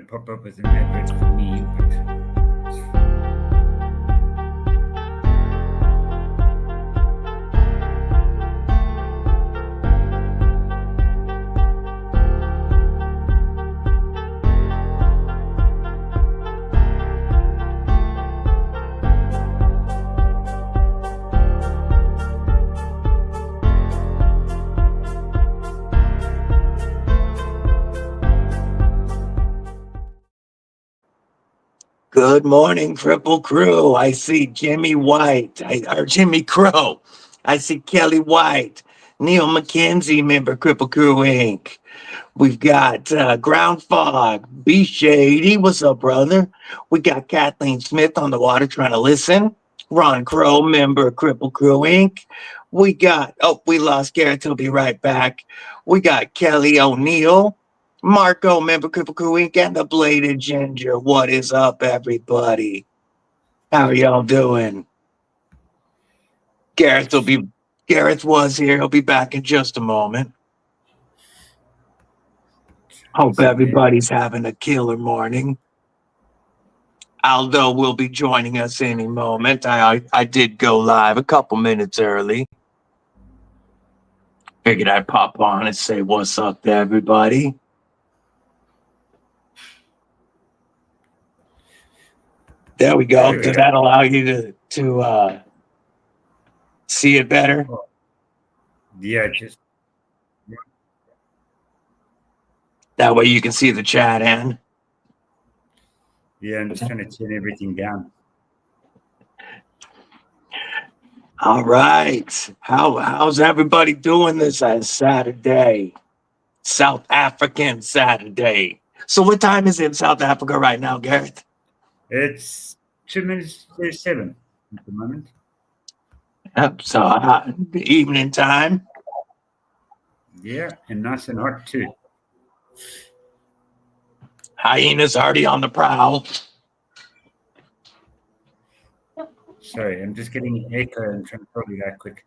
pop up as an advert for me, but Good morning, Kripple Krew. I see Jimmy White, or Jimmy Crow. I see Kelly White, Neil McKenzie, member Kripple Krew Inc. We've got Ground Fog, B Shady. What's up, brother? We got Kathleen Smith on the water trying to listen. Ron Crow, member Kripple Krew Inc. We got, we lost Gareth. He'll be right back. We got Kelly O'Neill. Marco, member Kripple Krew Inc. and the Bladed Ginger. What is up, everybody? How are y'all doing? Gareth was here. He'll be back in just a moment. Hope everybody's having a killer morning. Aldo will be joining us any moment. I did go live a couple minutes early. Figured I'd pop on and say what's up to everybody. There we go. Does that allow you to see it better? Yeah, just that way you can see the chat, Ann. Yeah, I'm just trying to turn everything down. All right. How's everybody doing this Saturday? South African Saturday. So what time is it in South Africa right now, Gareth? It's 2 minutes to 7 at the moment. Yep, so evening time. Yeah, and nice and hot too. Hyena's already on the prowl. Sorry, I'm just getting an echo and trying to probably that quick.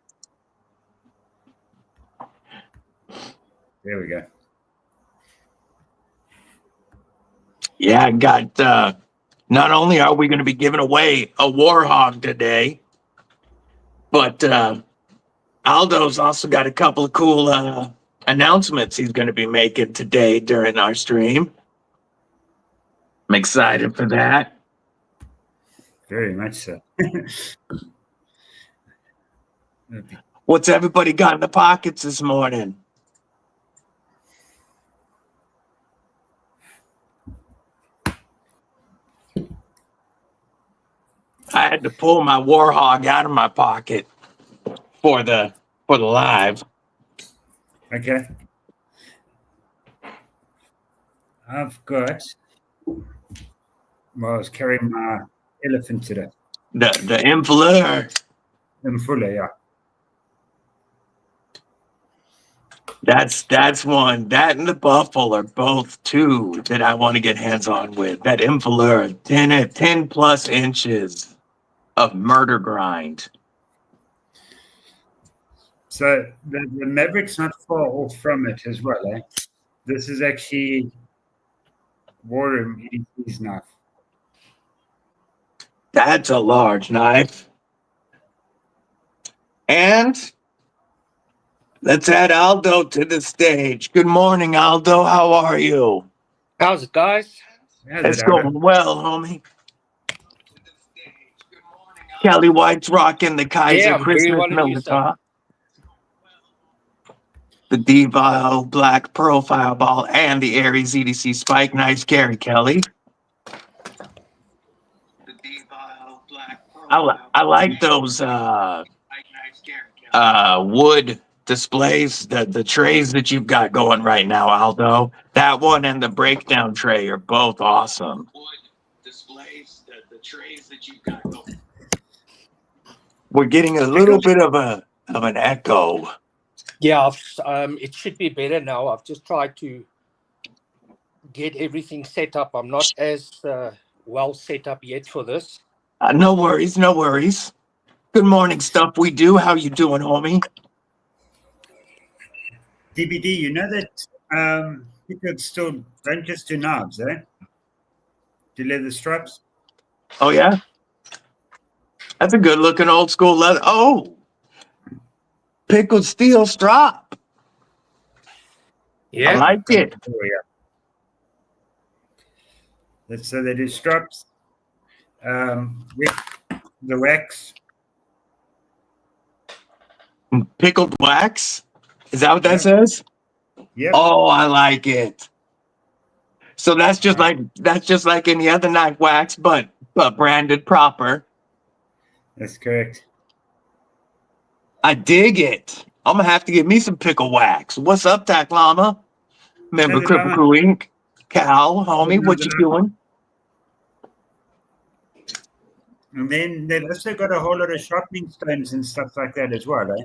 There we go. Yeah, I got not only are we going to be giving away a Warhog today, but Aldo's also got a couple of cool announcements he's going to be making today during our stream. I'm excited for that. Very much so. What's everybody got in the pockets this morning? I had to pull my Warhog out of my pocket for the live. Okay. I've got. Well, I was carrying my elephant today. The Infleur. Infleur, yeah. That's one. That and the Buffalo are both two that I want to get hands on with. That Infleur, 10 plus inches of murder grind. So the Maverick's not far off from it as well, eh? This is actually Warren EDC's knife. That's a large knife. And let's add Aldo to the stage. Good morning, Aldo. How are you? How's it, guys? It's going well, homie. Kelly White's rocking the Kaiser Christmas Militar. The D-Vile Black Profile Ball and the Aries EDC Spike Knives carry, Kelly. I like those wood displays, the trays that you've got going right now, Aldo. That one and the breakdown tray are both awesome. Wood displays, the trays that you've got going. We're getting a little bit of an echo. Yeah, it should be better now. I've just tried to get everything set up. I'm not as well set up yet for this. No worries, no worries. Good morning, Stuff We Do. How you doing, homie? DBD, you know that Pickled Steel don't just do knives, eh? the leather straps. Oh, yeah? That's a good looking old school leather. Oh, pickled steel strap. I Yeah. like it. Oh, yeah. So they do straps. With the wax. Pickled wax. Is that what that Yep. says? Yep. Oh, I like it. So that's just like any other knife wax, but branded proper. That's correct. I dig it. I'm gonna have to get me some pickle wax. What's up, Tack Llama? Member Another Kripple llama. Krew Inc. Cal, homie, what you doing? And then they've also got a whole lot of sharpening stones and stuff like that as well, eh?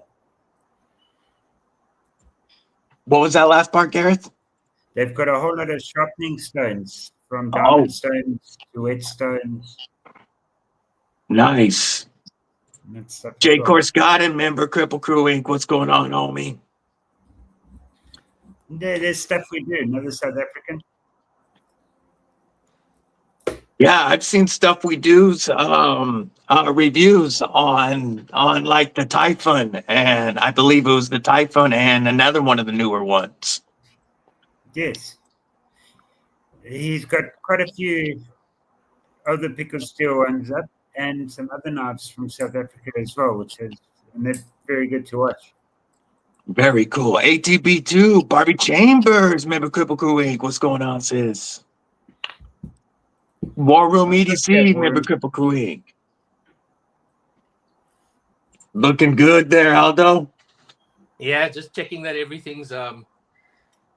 What was that last part, Gareth? They've got a whole lot of sharpening stones, from Oh, diamond stones to whetstones nice. and that stuff as Jay well. Corscott, Member Kripple Krew Inc. What's going on, homie? There's stuff we do, another South African. Yeah, I've seen stuff we do, reviews on like the Typhoon, and I believe it was the Typhoon and another one of the newer ones. Yes. He's got quite a few other pickled steel ones up and some other knives from South Africa as well, and they're very good to watch. Very cool. ATB2, Barbie Chambers, Member Kripple Krew Inc. What's going on, sis? War Room EDC, Member Kripple Krew Inc. Looking good there, Aldo. Yeah, just checking that everything's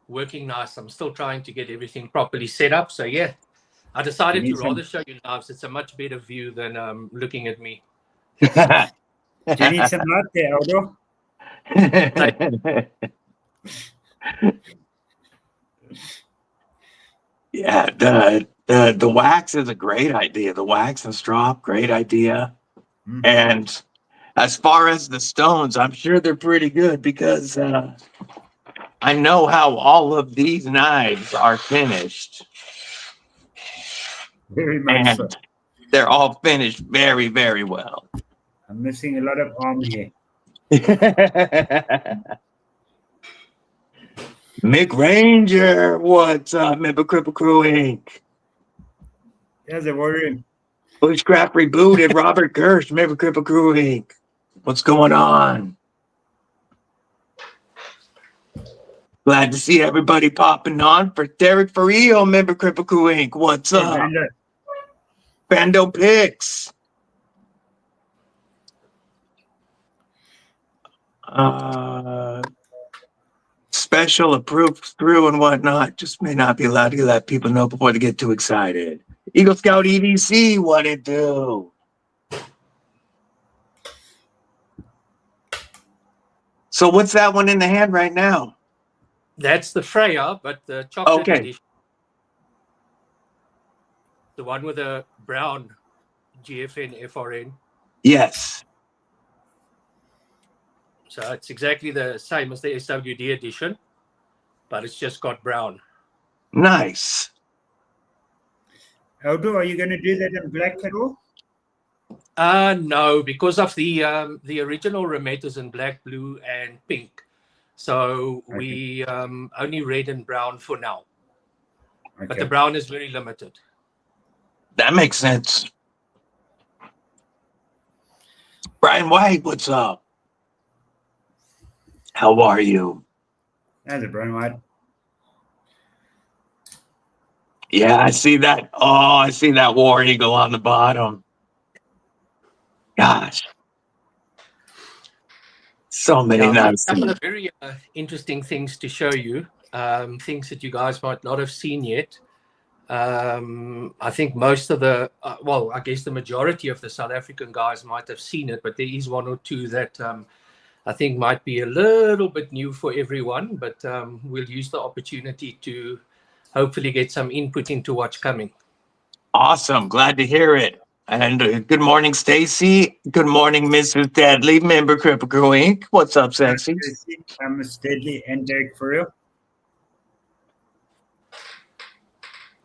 working nice. I'm still trying to get everything properly set up. So yeah, I decided to rather show you knives. It's a much better view than looking at me. Do you need some light there, Aldo? Yeah, the wax is a great idea. The wax and strop, great idea. Mm-hmm. And as far as the stones, I'm sure they're pretty good because I know how all of these knives are finished. Very much so. They're all finished very, very well. I'm missing a lot of arm here. Mick Ranger, what's up, Member Kripple Krew Inc? There's a warrior. Bushcraft Rebooted, Robert Kirsch, Member Kripple Krew Inc. What's going on? Glad to see everybody popping on. For Derek Ferrillo, Member Kripple Krew Inc. What's up? Bando Picks. Special approved through and whatnot. Just may not be allowed to let people know before they get too excited. Eagle Scout EDC, what it do? So what's that one in the hand right now? That's the Freya, but the chocolate edition. The one with the brown GFN FRN. Yes. So it's exactly the same as the SWD edition, but it's just got brown. Nice. Aldo, are you going to do that in black at all? No, because of the original Remet is in black, blue, and pink. So we only red and brown for now. Okay. But the brown is very limited. That makes sense. Brian White, what's up? How are you? How's it, Brian White? Yeah, I see that. Oh, I see that War Eagle on the bottom. Gosh. So many nice things. Some of the very interesting things to show you, things that you guys might not have seen yet. I think most of the, well, I guess the majority of the South African guys might have seen it, but there is one or two that I think might be a little bit new for everyone, but we'll use the opportunity to hopefully get some input into what's coming. Awesome. Glad to hear it. And good morning, Stacy. Good morning, Mrs. Deadly, Member Kripple Krew Inc. What's up, sexy? I'm Miss Deadly and Derek for real.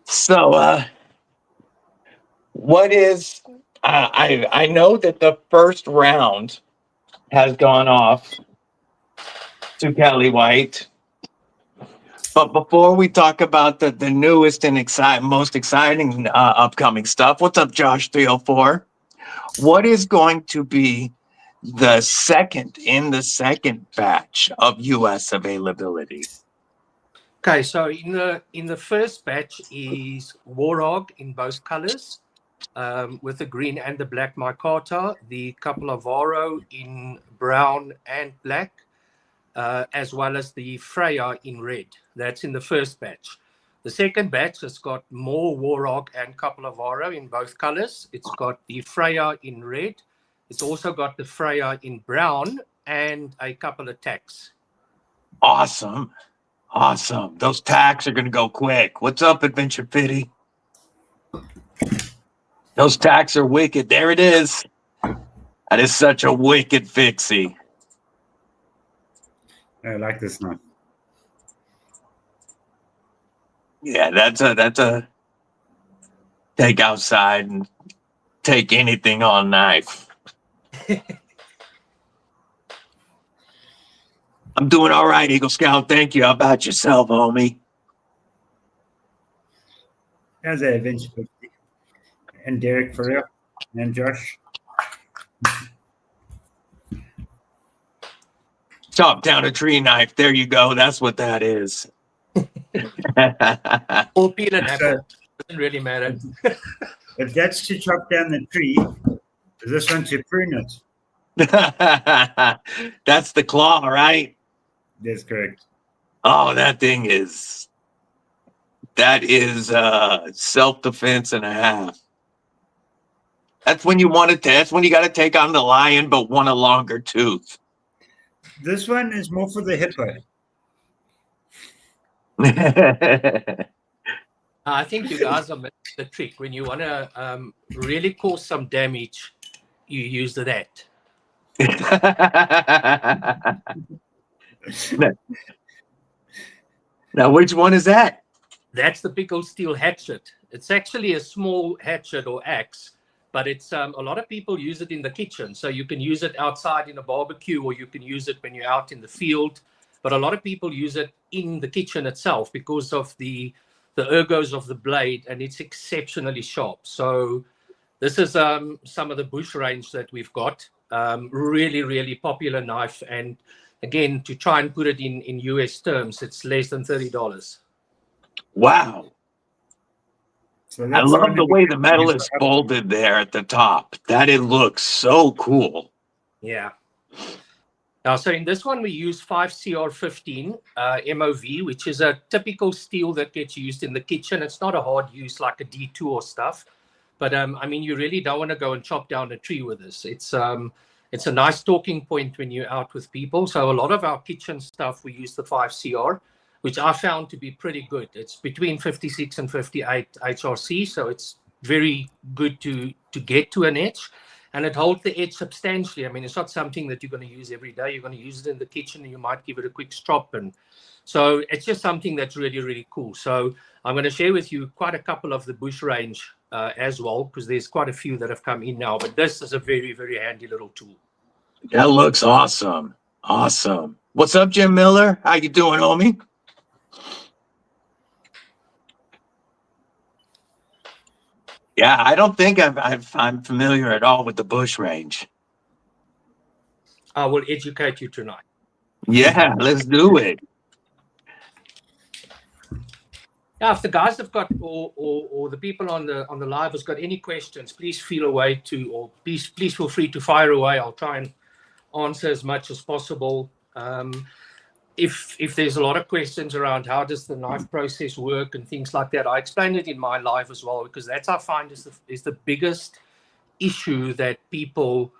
So, what is I know that the first round has gone off to Kelly White. But before we talk about the newest and most exciting upcoming stuff, what's up, Josh 304? What is going to be the second batch of US availability? Okay, so in the first batch is Warhog in both colors, with the green and the black micarta, the Capolavaro in brown and black, as well as the Freya in red. That's in the first batch. The second batch has got more Warhog and Capolavaro in both colors. It's got the Freya in red. It's also got the Freya in brown and a couple of tacks. Awesome. Awesome. Those tacks are going to go quick. What's up, Adventure Pity? Those tacks are wicked. There it is. That is such a wicked fixie. I like this knife. Yeah, that's a take outside and take anything on knife. I'm doing all right, Eagle Scout. Thank you. How about yourself, homie? How's that, Adventure 50? And Derek for real? And Josh? Chop down a tree knife. There you go. That's what that is. Or peel an apple. Doesn't really matter. If that's to chop down the tree, is this one to prune it? That's the claw, right? That's correct. Oh, that is self-defense and a half. That's when you want to. That's when you got to take on the lion, but want a longer tooth. This one is more for the hippo. I think you guys are missing the trick. When you want to really cause some damage, you use that. Now, which one is that? That's the Pickled Steel hatchet. It's actually a small hatchet or axe, but it's a lot of people use it in the kitchen. So you can use it outside in a barbecue, or you can use it when you're out in the field. But a lot of people use it in the kitchen itself because of the ergos of the blade, and it's exceptionally sharp. So this is some of the bush range that we've got. Really, really popular knife. And again, to try and put it in US terms, it's less than $30. Wow. So I love the way the metal is folded there at the top. It looks so cool. Yeah. Now, so in this one, we use 5CR15 MOV, which is a typical steel that gets used in the kitchen. It's not a hard use like a D2 or stuff. But, I mean, you really don't want to go and chop down a tree with this. It's a nice talking point when you're out with people. So a lot of our kitchen stuff, we use the 5CR, which I found to be pretty good. It's between 56 and 58 HRC, so it's very good to get to an edge. And it holds the edge substantially. I mean, it's not something that you're going to use every day. You're going to use it in the kitchen, and you might give it a quick strop. And so it's just something that's really, really cool. So I'm going to share with you quite a couple of the bush range as well, because there's quite a few that have come in now. But this is a very, very handy little tool. That looks awesome. Awesome. What's up, Jim Miller? How you doing, homie? Yeah, I don't think I'm familiar at all with the bush range. I will educate you tonight. Yeah, let's do it. Yeah, if the guys have got, or the people on the live has got any questions, please feel free to fire away. I'll try and answer as much as possible. If there's a lot of questions around how does the knife process work and things like that, I explained it in my live as well, because that's I find is the biggest issue that people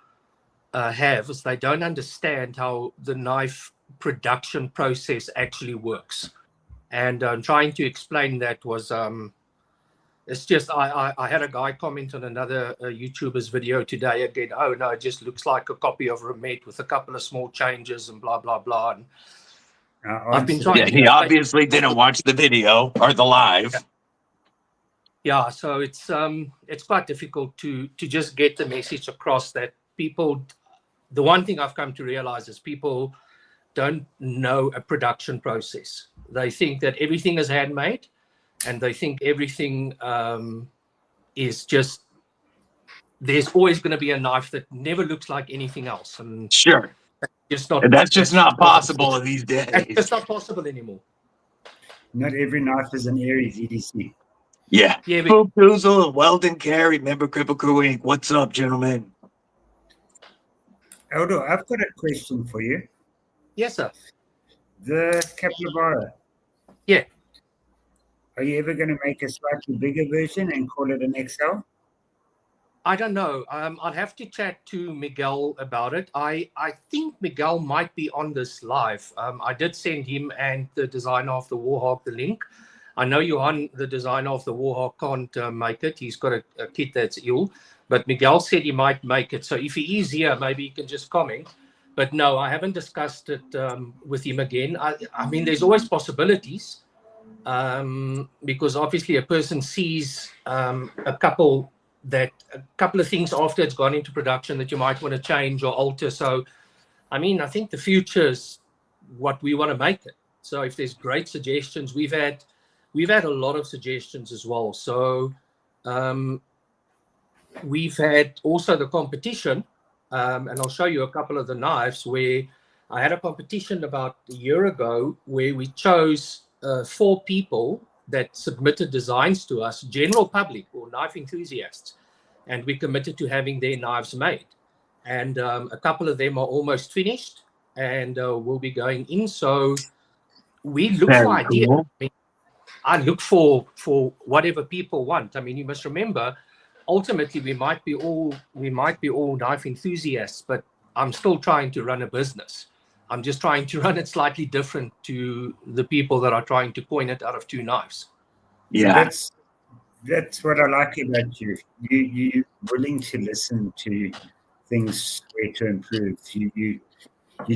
have, is they don't understand how the knife production process actually works. And trying to explain that was it's just I had a guy comment on another YouTuber's video today again. Oh no, it just looks like a copy of Remet with a couple of small changes and blah blah blah. And I've been trying. Yeah, he obviously didn't watch the video or the live. Yeah, so it's quite difficult to just get the message across that people. The one thing I've come to realize is people don't know a production process. They think that everything is handmade, and they think everything is just. There's always going to be a knife that never looks like anything else, and Sure. just not. And that's just not not possible these days. It's not possible anymore. Not every knife is an Aries EDC. Yeah. Yeah, Boop Doozle, Weldon Carey, member Kripple Krew Inc. What's up, gentlemen? Aldo, I've got a question for you. yes, sir. The Capybara. Yeah. Are you ever going to make a slightly bigger version and call it an XL? I don't know. I'd have to chat to Miguel about it. I think Miguel might be on this live. I did send him and the designer of the Warhawk the link. I know Johan, the designer of the Warhawk, can't make it. He's got a kit that's ill. But Miguel said he might make it. So if he is here, maybe he can just comment. But no, I haven't discussed it with him again. I mean, there's always possibilities because obviously a person sees a couple of things after it's gone into production that you might want to change or alter. So, I mean, I think the future is what we want to make it. So if there's great suggestions, we've had a lot of suggestions as well. So we've had also the competition, and I'll show you a couple of the knives where I had a competition about a year ago where we chose 4 people that submitted designs to us, general public or knife enthusiasts, and we committed to having their knives made. And a couple of them are almost finished and will be going in. So we look Very for ideas. cool. I mean, I look for whatever people want. I mean, you must remember, ultimately we might be all knife enthusiasts, but I'm still trying to run a business. I'm just trying to run it slightly different to the people that are trying to coin it out of 2 knives. Yeah. That's what I like about you. You're willing to listen to things where to improve. You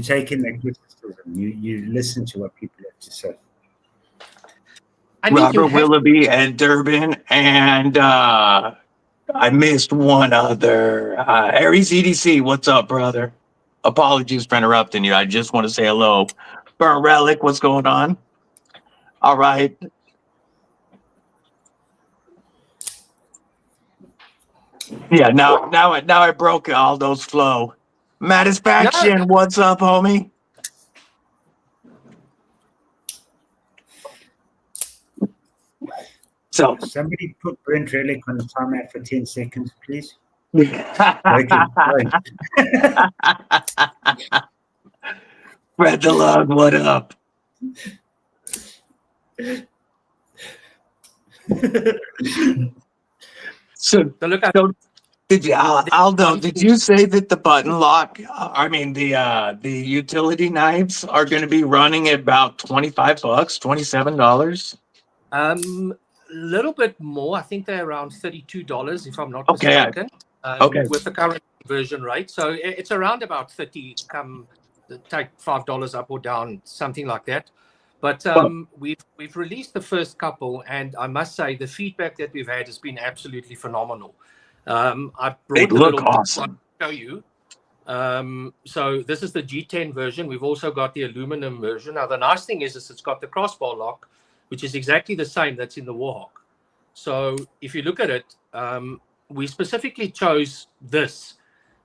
take in the criticism. You listen to what people have to say. I mean, Robert Willoughby and Durbin, and I missed one other. Aries EDC, what's up, brother? Apologies for interrupting you. I just want to say hello. Burnt Relic, what's going on? All right. Yeah, now I broke Aldo's flow. Matisfaction, what's up, homie? So Somebody put Burnt Relic on the timeout for 10 seconds, please. Fred the Lug, what up? So did you, Aldo? Did you say that the button lock? I mean, the utility knives are going to be running at about $25, $27. Little bit more. I think they're around $32, if I'm not Okay. mistaken. With the current conversion rate, so it's around about 30. Take $5 up or down, something like that. But we've released the first couple, and I must say the feedback that we've had has been absolutely phenomenal. I brought a little awesome. to show you. So this is the G10 version. We've also got the aluminum version. Now the nice thing is it's got the crossbar lock, which is exactly the same that's in the Warhawk. So if you look at it, we specifically chose this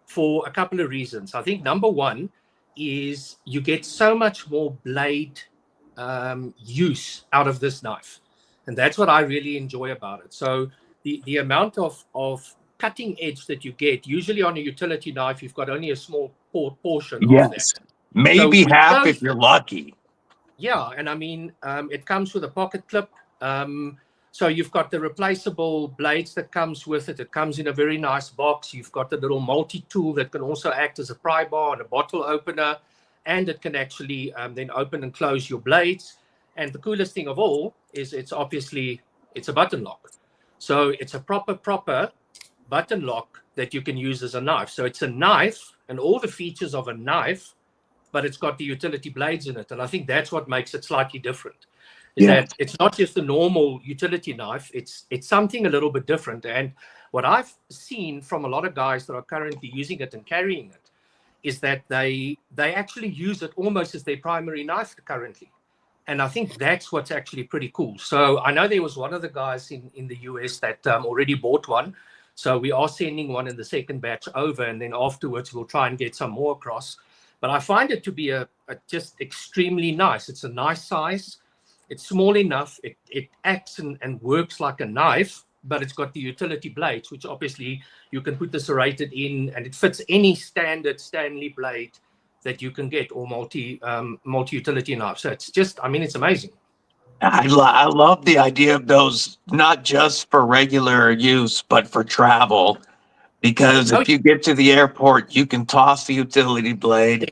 for a couple of reasons. I think number one is you get so much more blade use out of this knife, and that's what I really enjoy about it. So the amount of cutting edge that you get, usually on a utility knife, you've got only a small portion of that. Maybe half if you're lucky. Yeah, and I mean, it comes with a pocket clip. So you've got the replaceable blades that comes with it. It comes in a very nice box. You've got the little multi-tool that can also act as a pry bar and a bottle opener, and it can actually then open and close your blades. And the coolest thing of all is it's a button lock. So it's a proper button lock that you can use as a knife. So it's a knife and all the features of a knife, but it's got the utility blades in it. And I think that's what makes it slightly different. is Yeah. that it's not just a normal utility knife. It's something a little bit different. And what I've seen from a lot of guys that are currently using it and carrying it is that they actually use it almost as their primary knife currently. And I think that's what's actually pretty cool. So I know there was one of the guys in the US that already bought one. So we are sending one in the second batch over, and then afterwards we'll try and get some more across. But I find it to be a just extremely nice. It's a nice size. It's small enough. It acts and works like a knife, but it's got the utility blades, which obviously you can put the serrated in, and it fits any standard Stanley blade that you can get, or multi-utility knife. So it's just, I mean, it's amazing. I love the idea of those, not just for regular use, but for travel. Because if you get to the airport, you can toss the utility blade,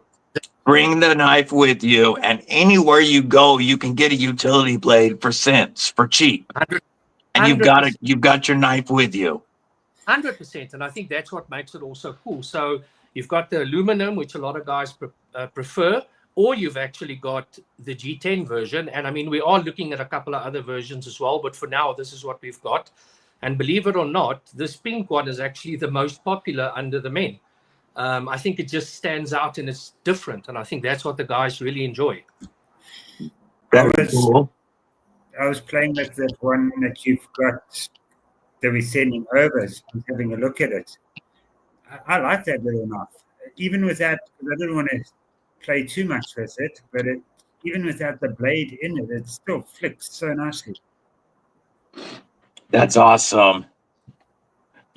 bring the knife with you, and anywhere you go, you can get a utility blade for cents, for cheap. 100%. And you've got your knife with you. 100%. And I think that's what makes it also cool. So you've got the aluminum, which a lot of guys prefer, or you've actually got the G10 version. And I mean, we are looking at a couple of other versions as well, but for now, this is what we've got. And believe it or not, this pink one is actually the most popular under the men. I think it just stands out and it's different. And I think that's what the guys really enjoy. Cool. I was playing with that one that you've got that we're sending over, and having a look at it. I like that little knife. Even without, I don't want to play too much with it, but even without the blade in it, it still flicks so nicely. That's awesome.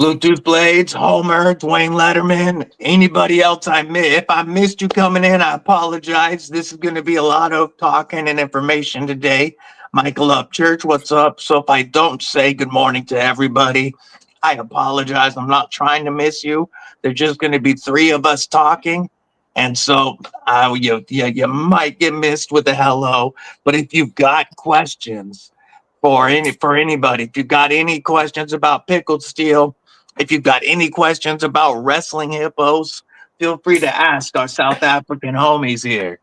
Bluetooth blades, Homer, Dwayne Letterman, anybody else if I missed you coming in, I apologize. This is going to be a lot of talking and information today. Michael Upchurch, what's up? So if I don't say good morning to everybody, I apologize. I'm not trying to miss you. There's just going to be three of us talking. And so you might get missed with a hello. But if you've got questions for anybody, if you've got any questions about Pickled Steel, if you've got any questions about wrestling hippos, feel free to ask our South African homies here.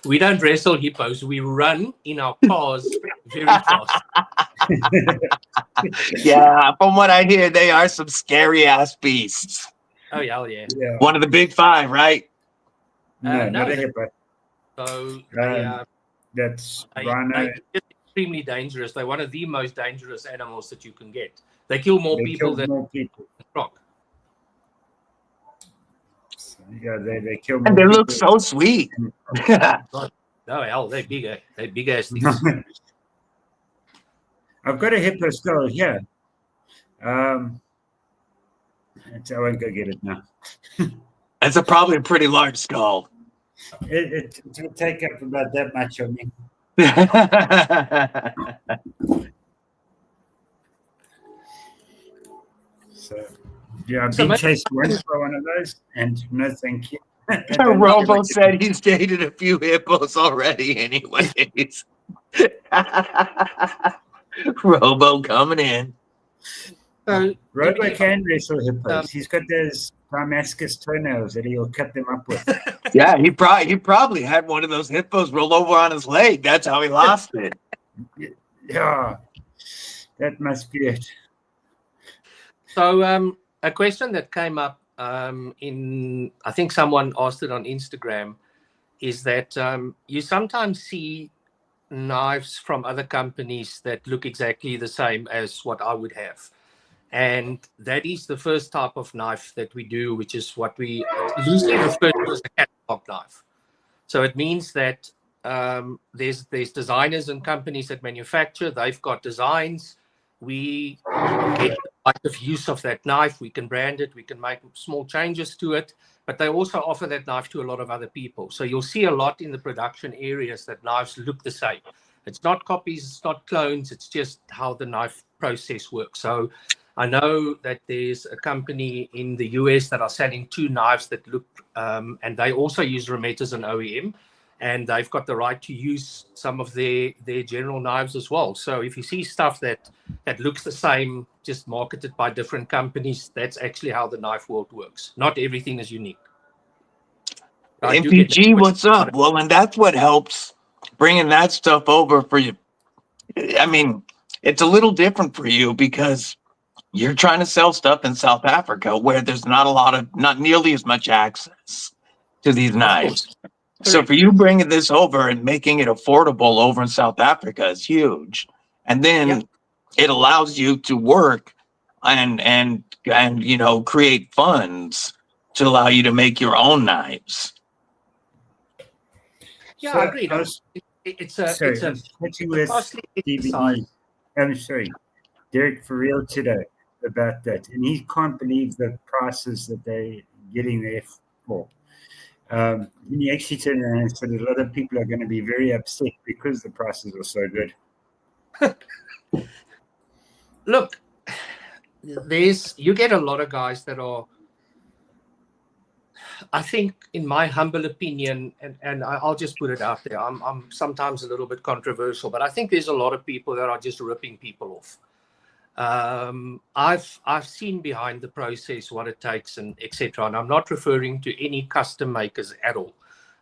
We don't wrestle hippos. We run in our cars very fast. Yeah, from what I hear, they are some scary ass beasts. Oh, yeah. One of the big five, right? No, not a hippo. So that's rhino. They're extremely dangerous. They're one of the most dangerous animals that you can get. They kill more people than rock. Yeah, they kill more and they people. look so sweet. Oh, hell, they're bigger. They're big ass things. I've got a hippo skull here. I won't go get it now. That's probably a pretty large skull. It will take up about that much of me. So, yeah, I've been chased once by one of those, and no thank you. Robo said he's dated a few hippos already anyways. Robo coming in. Robo can wrestle hippos. He's got those Damascus toenails that he'll cut them up with. Yeah, he probably had one of those hippos roll over on his leg. That's how he lost it. Yeah, that must be it. So a question that came up I think someone asked it on Instagram, is that you sometimes see knives from other companies that look exactly the same as what I would have. And that is the first type of knife that we do, which is what we usually refer to as a catalog knife. So it means that there's designers and companies that manufacture, they've got designs. We get the right of use of that knife. We can brand it. We can make small changes to it. But they also offer that knife to a lot of other people. So you'll see a lot in the production areas that knives look the same. It's not copies. It's not clones. It's just how the knife process works. So I know that there's a company in the US that are selling two knives that look, and they also use Romet as an OEM. And they've got the right to use some of their general knives as well. So if you see stuff that looks the same, just marketed by different companies, that's actually how the knife world works. Not everything is unique. MPG, what's up? Well, and that's what helps bringing that stuff over for you. I mean, it's a little different for you because you're trying to sell stuff in South Africa where there's not nearly as much access to these Of knives. course. So Correct. for you bringing this over and making it affordable over in South Africa is huge. And then Yeah. it allows you to work and you know, create funds to allow you to make your own knives. Yeah, So I agree. I was, It's sorry, I a was chatting with costly exercise. DBD. I'm sorry, Derek for real today about that, and he can't believe the prices that they're getting there for. And he actually turned around and said a lot of people are going to be very upset because the prices are so good. Look, you get a lot of guys that are, I think, in my humble opinion, and I'll just put it out there, I'm sometimes a little bit controversial, but I think there's a lot of people that are just ripping people off. I've seen behind the process what it takes and etc. And I'm not referring to any custom makers at all.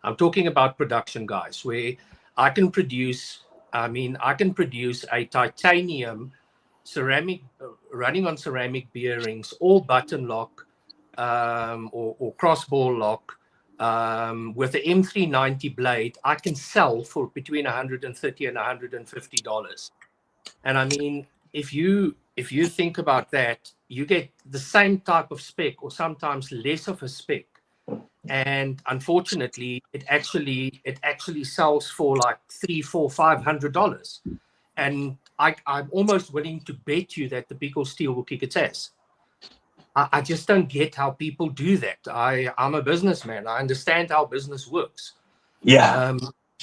I'm talking about production guys where I can produce a titanium ceramic running on ceramic bearings, all button lock or crossbar lock with the M390 blade. I can sell for between $130 and $150. And I mean, if you think about that, you get the same type of spec or sometimes less of a spec. And unfortunately, it actually sells for like $300, $400, $500. And I'm almost willing to bet you that the Pickled Steel will kick its ass. I just don't get how people do that. I'm a businessman. I understand how business works. Yeah.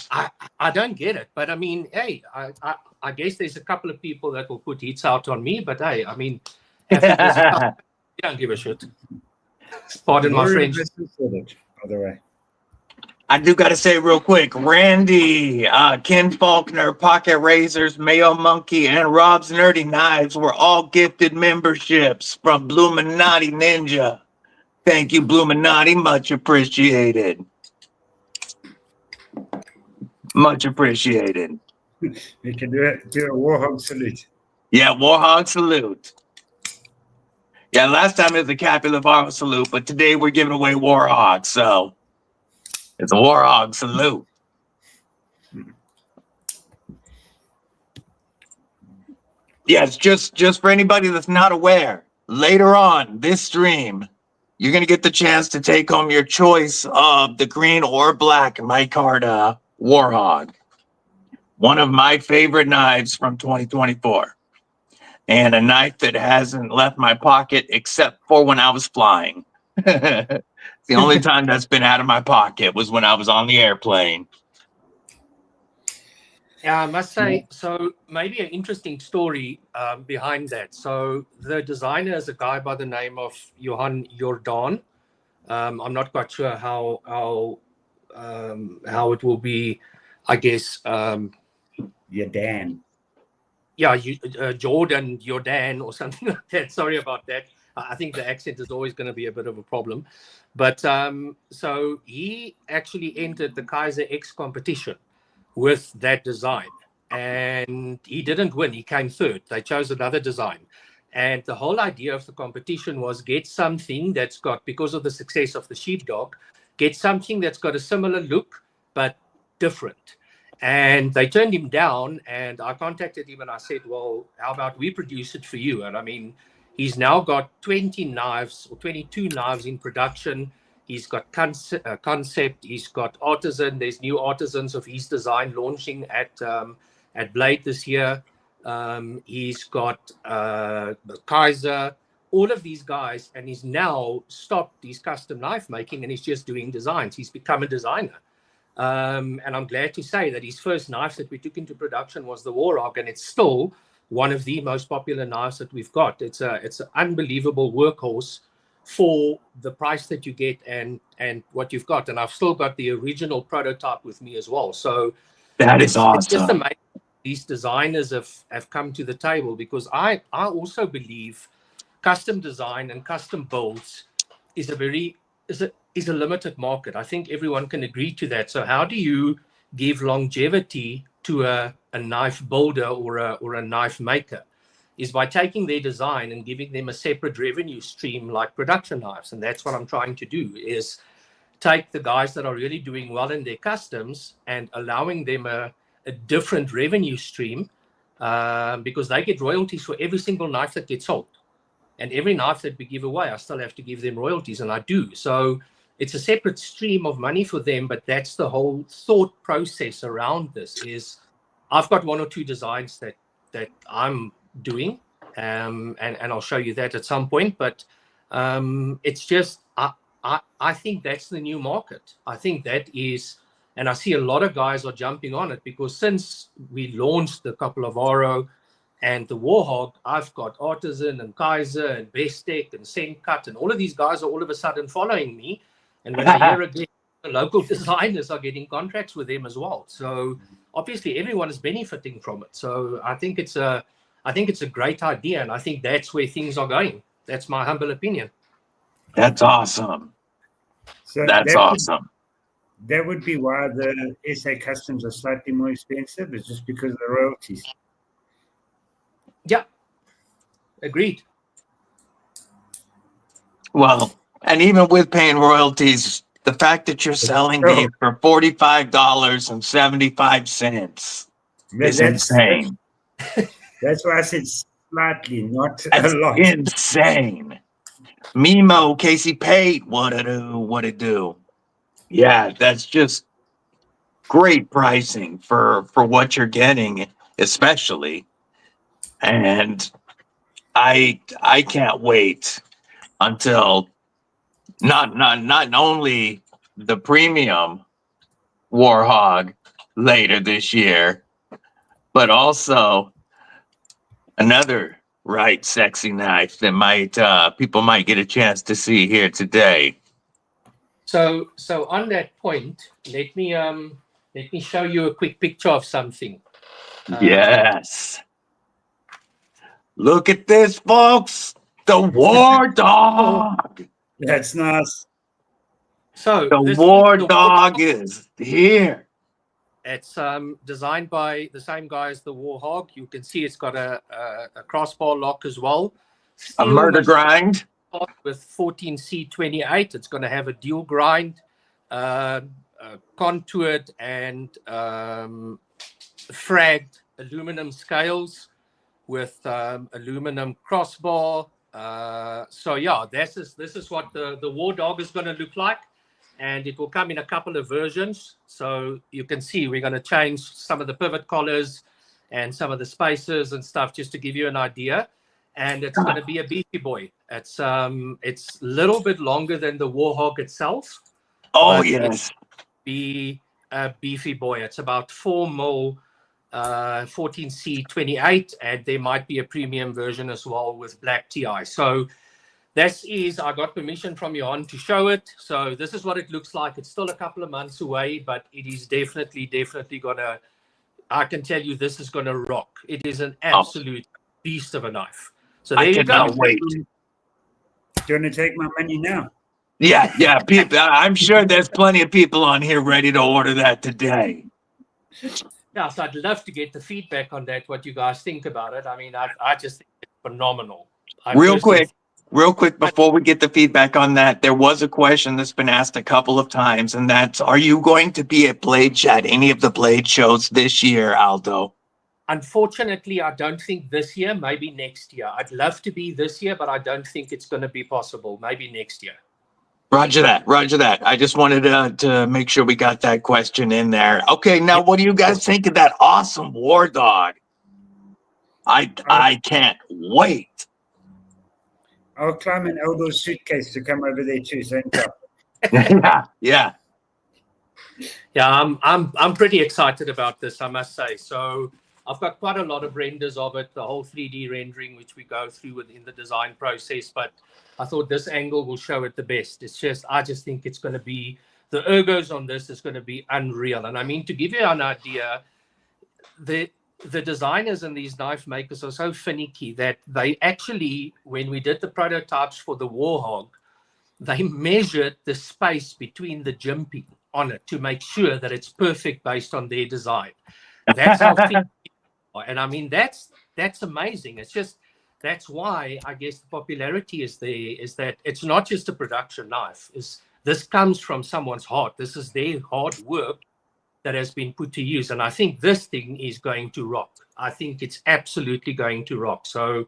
I don't get it. But I mean, hey, I guess there's a couple of people that will put hits out on me. But hey, I mean, if it was a you don't give a shit. Pardon my French. By the way. I do got to say real quick, Randy, Ken Faulkner, Pocket Razors, Mayo Monkey, and Rob's Nerdy Knives were all gifted memberships from Bluminati Ninja. Thank you, Bluminati. Much appreciated. Much appreciated. We can do a Warhog salute. Yeah, Warhog salute. Yeah, last time it was a Capulivaro salute, but today we're giving away Warhog, so it's a Warhog salute. Yes, just for anybody that's not aware, later on this stream, you're going to get the chance to take home your choice of the green or black micarta Warhog. One of my favorite knives from 2024. And a knife that hasn't left my pocket except for when I was flying. The only time that's been out of my pocket was when I was on the airplane. Yeah, I must say, so maybe an interesting story behind that. So the designer is a guy by the name of Johan Jordan. I'm not quite sure how it will be, I guess. Jordan. Yeah, Jordan or something like that. Sorry about that. I think the accent is always going to be a bit of a problem. But so he actually entered the Kaiser X competition with that design. And he didn't win. He came third. They chose another design. And the whole idea of the competition was get something that's got, because of the success of the Sheepdog, get something that's got a similar look, but different. And they turned him down, and I contacted him and I said, well, how about we produce it for you? And I mean, he's now got 20 knives or 22 knives in production. He's got Kansept, he's got Artisan. There's new Artisans of his design launching at Blade this year. He's got Kaiser, all of these guys, and he's now stopped his custom knife making and he's just doing designs. He's become a designer. And I'm glad to say that his first knife that we took into production was the Warhog, and it's still one of the most popular knives that we've got. It's an unbelievable workhorse for the price that you get and what you've got. And I've still got the original prototype with me as well. So that is awesome. It's just amazing. These designers have come to the table, because I also believe custom design and custom builds is a limited market. I think everyone can agree to that. So how do you give longevity to a knife builder or a knife maker is by taking their design and giving them a separate revenue stream like production knives. And that's what I'm trying to do, is take the guys that are really doing well in their customs and allowing them a different revenue stream, because they get royalties for every single knife that gets sold. And every knife that we give away, I still have to give them royalties, and I do. So it's a separate stream of money for them, but that's the whole thought process around this. Is I've got 1 or 2 designs that I'm doing, and I'll show you that at some point. But it's just, I think that's the new market. I think that is, and I see a lot of guys are jumping on it, because since we launched the couple of Aro and the Warhog, I've got Artisan and Kaiser and Bestech and Sencut, and all of these guys are all of a sudden following me. And when I hear again, the local designers are getting contracts with them as well. So obviously everyone is benefiting from it. So I think it's a great idea, and I think that's where things are going. That's my humble opinion. That's awesome. So That's awesome. That would be why the SA customs are slightly more expensive. It's just because of the royalties. Yeah, agreed. Well, and even with paying royalties, the fact that you're selling these for $45.75 is insane. That's why I said slightly, not That's a lot. Insane. Mimo, Casey Pate, what it do? Yeah, that's just great pricing for what you're getting, especially. And I can't wait until not only the premium Warhog later this year, but also another right sexy knife that might people might get a chance to see here today. So on that point, let me show you a quick picture of something. Yes. Look at this, folks. The War Dog. That's nice. So the War Dog is here. It's designed by the same guy as the Warhog. You can see it's got a crossbar lock as well. A murder grind. With 14C28. It's going to have a dual grind, contoured and fragged aluminum scales with aluminum crossbar. So yeah, this is what the War Dog is going to look like. And it will come in a couple of versions. So you can see we're going to change some of the pivot collars and some of the spacers and stuff, just to give you an idea. And it's going to be a beefy boy. It's a little bit longer than the Warhog itself. Oh, yes. Be a beefy boy. It's about 4 mil, 14C28, and there might be a premium version as well with black TI. So I got permission from Johan to show it. So this is what it looks like. It's still a couple of months away, but it is definitely gonna, I can tell you, this is gonna rock. It is an absolute beast of a knife. So there you go. Wait. Do you want to take my money now? Yeah. People, I'm sure there's plenty of people on here ready to order that today. Yeah, so I'd love to get the feedback on that, what you guys think about it. I mean, I just think it's phenomenal. Real quick, before we get the feedback on that, there was a question that's been asked a couple of times, and that's, are you going to be at any of the Blade shows this year, Aldo? Unfortunately, I don't think this year, maybe next year. I'd love to be this year, but I don't think it's going to be possible. Maybe next year. Roger that. I just wanted to make sure we got that question in there. Okay, now what do you guys think of that awesome War Dog? I can't wait. I'll climb in Aldo's suitcase to come over there too. So Yeah. I'm pretty excited about this, I must say. So I've got quite a lot of renders of it, the whole 3D rendering, which we go through within the design process. But I thought this angle will show it the best. I just think it's going to be, the ergos on this is going to be unreal. And I mean, to give you an idea, the designers and these knife makers are so finicky that they actually, when we did the prototypes for the Warhog, they measured the space between the jimping on it to make sure that it's perfect based on their design. That's how fit they are. And I mean, that's amazing. It's just, that's why I guess the popularity is there, is that it's not just a production knife. This comes from someone's heart. This is their hard work that has been put to use. And I think this thing is going to rock. I think it's absolutely going to rock. So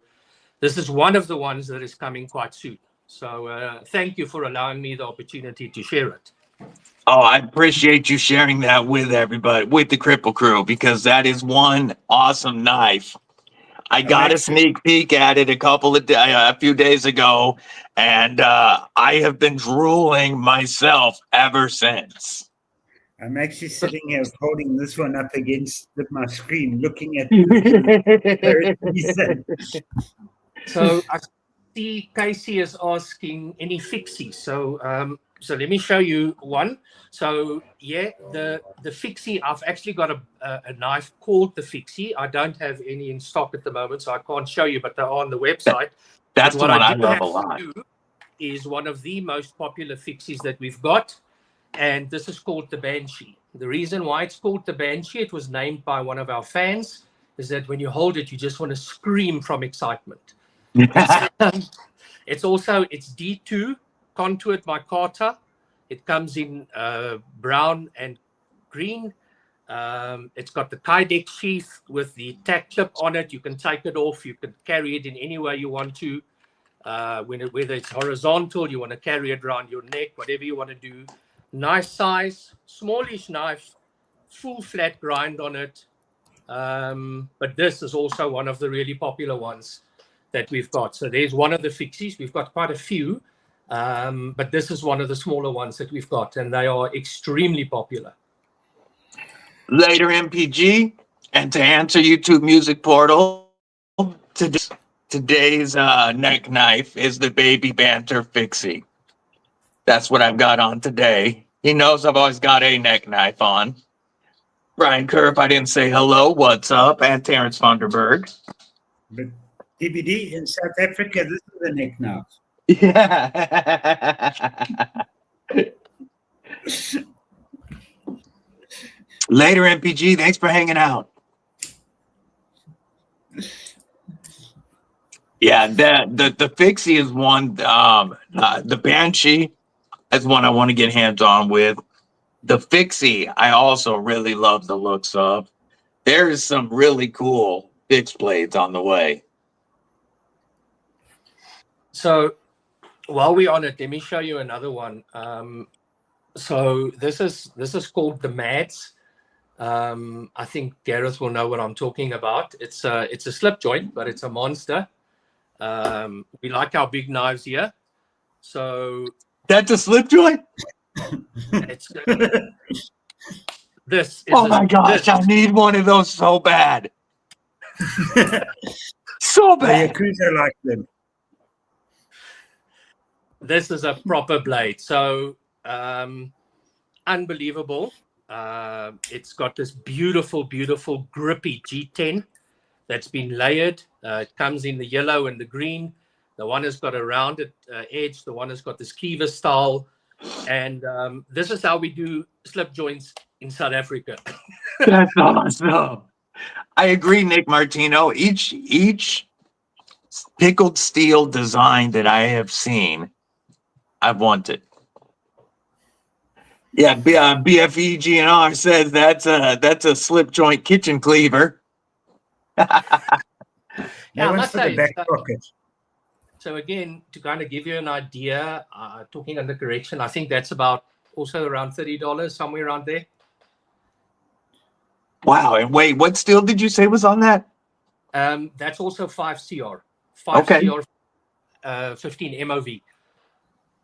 this is one of the ones that is coming quite soon. So thank you for allowing me the opportunity to share it. Oh, I appreciate you sharing that with everybody, with the Kripple Krew, because that is one awesome knife. I got a sneak peek at it a few days ago, and I have been drooling myself ever since. I'm actually sitting here holding this one up against my screen, looking at So I see Casey is asking any fixies. So so let me show you one. So yeah, the fixie, I've actually got a knife called the fixie. I don't have any in stock at the moment, so I can't show you, but they're on the website. That's the one I love a lot. Is one of the most popular fixies that we've got, and this is called the Banshee. The reason why it's called the Banshee, it was named by one of our fans, is that when you hold it, you just want to scream from excitement. It's D2, contoured by Carter. It comes in brown and green. It's got the Kydex sheath with the tack clip on it. You can take it off. You can carry it in any way you want to. Whether it's horizontal, you want to carry it around your neck, whatever you want to do. Nice size, smallish knife, full flat grind on it. But this is also one of the really popular ones that we've got. So there's one of the fixies. We've got quite a few, but this is one of the smaller ones that we've got, and they are extremely popular. Later MPG, and to answer YouTube Music Portal, today's neck knife is the Baby Banter Fixie. That's what I've got on today. He knows I've always got a neck knife on. Brian Kerr, I didn't say hello, what's up? And Terrence Vanderberg. But DBD in South Africa, this is the neck knife. Yeah. Later, MPG. Thanks for hanging out. Yeah, the Fixie is one. The Banshee is one I want to get hands on with. The Fixie, I also really love the looks of. There is some really cool fixed blades on the way. So while we're on it, let me show you another one. So this is called the Mads. I think Gareth will know what I'm talking about. It's a slip joint, but it's a monster. We like our big knives here. So that's a slip joint? It's this. Oh my gosh, I need one of those so bad. So bad. Yakuza like them. This is a proper blade. So unbelievable. It's got this beautiful, beautiful grippy G10 that's been layered. It comes in the yellow and the green. The one has got a rounded edge. The one has got this cleaver style. And this is how we do slip joints in South Africa. That's awesome. I agree, Nick Martino. Each pickled steel design that I have seen, I've wanted. Yeah, BFE GNR says that's a slip joint kitchen cleaver. Yeah, I must say, back pocket. So again, to kind of give you an idea, talking under correction, I think that's about also around $30, somewhere around there. Wow. And wait, what steel did you say was on that? That's also 5CR. 5CR, 15 MOV.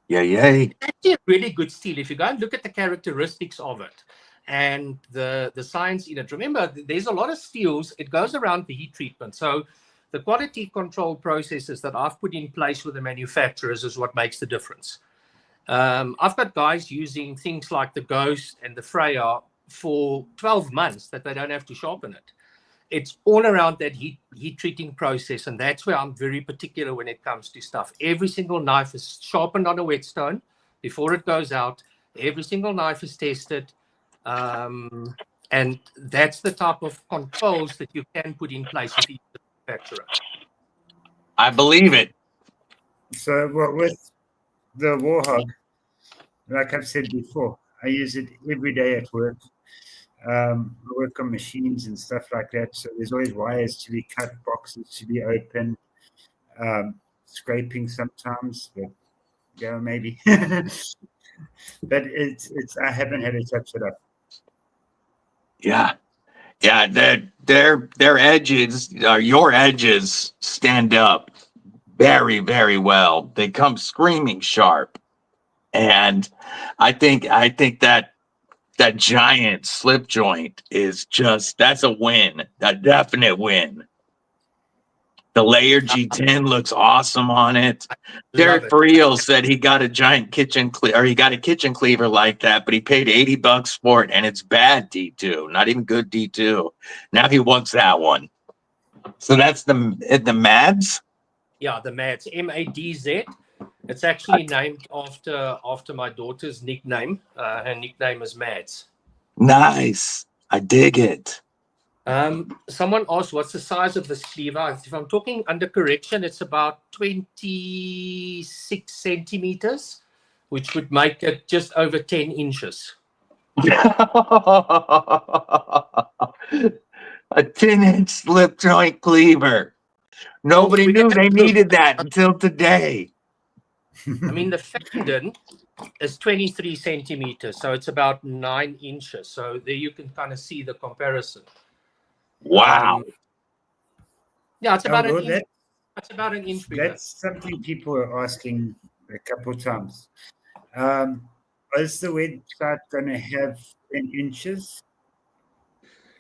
Yeah, yay. It's actually a really good steel. If you go and look at the characteristics of it and the science in it, remember, there's a lot of steels. It goes around the heat treatment. So the quality control processes that I've put in place with the manufacturers is what makes the difference. I've got guys using things like the Ghost and the Freya for 12 months that they don't have to sharpen it. It's all around that heat treating process, and that's where I'm very particular when it comes to stuff. Every single knife is sharpened on a whetstone before it goes out. Every single knife is tested. And that's the type of controls that you can put in place with each manufacturer. I believe it. So with the Warhog, like I've said before, I use it every day at work. I work on machines and stuff like that. So there's always wires to be cut, boxes to be open, scraping sometimes, but yeah, maybe. But I haven't had to touch it up. Yeah. Yeah, their edges, your edges stand up very, very well. They come screaming sharp. And I think that giant slip joint is that's a win, a definite win. The layer G10 looks awesome on it. Derek Friel said he got a giant kitchen he got a kitchen cleaver like that, but he paid $80 for it, and it's bad D2, not even good D2. Now he wants that one. So that's the Mads. Yeah, the Mads, MADZ. It's actually named after my daughter's nickname. Her nickname is Mads. Nice, I dig it. Someone asked, what's the size of this cleaver? If I'm talking under correction, it's about 26 centimeters, which would make it just over 10 inches. A 10-inch slip joint cleaver. Nobody knew they needed that until today. I mean, the Fendon is 23 centimeters, so it's about 9 inches. So there you can kind of see the comparison. Wow. Yeah, it's about an inch. That's about an inch bigger. That's something people are asking a couple of times. Is the website going to have 10 inches?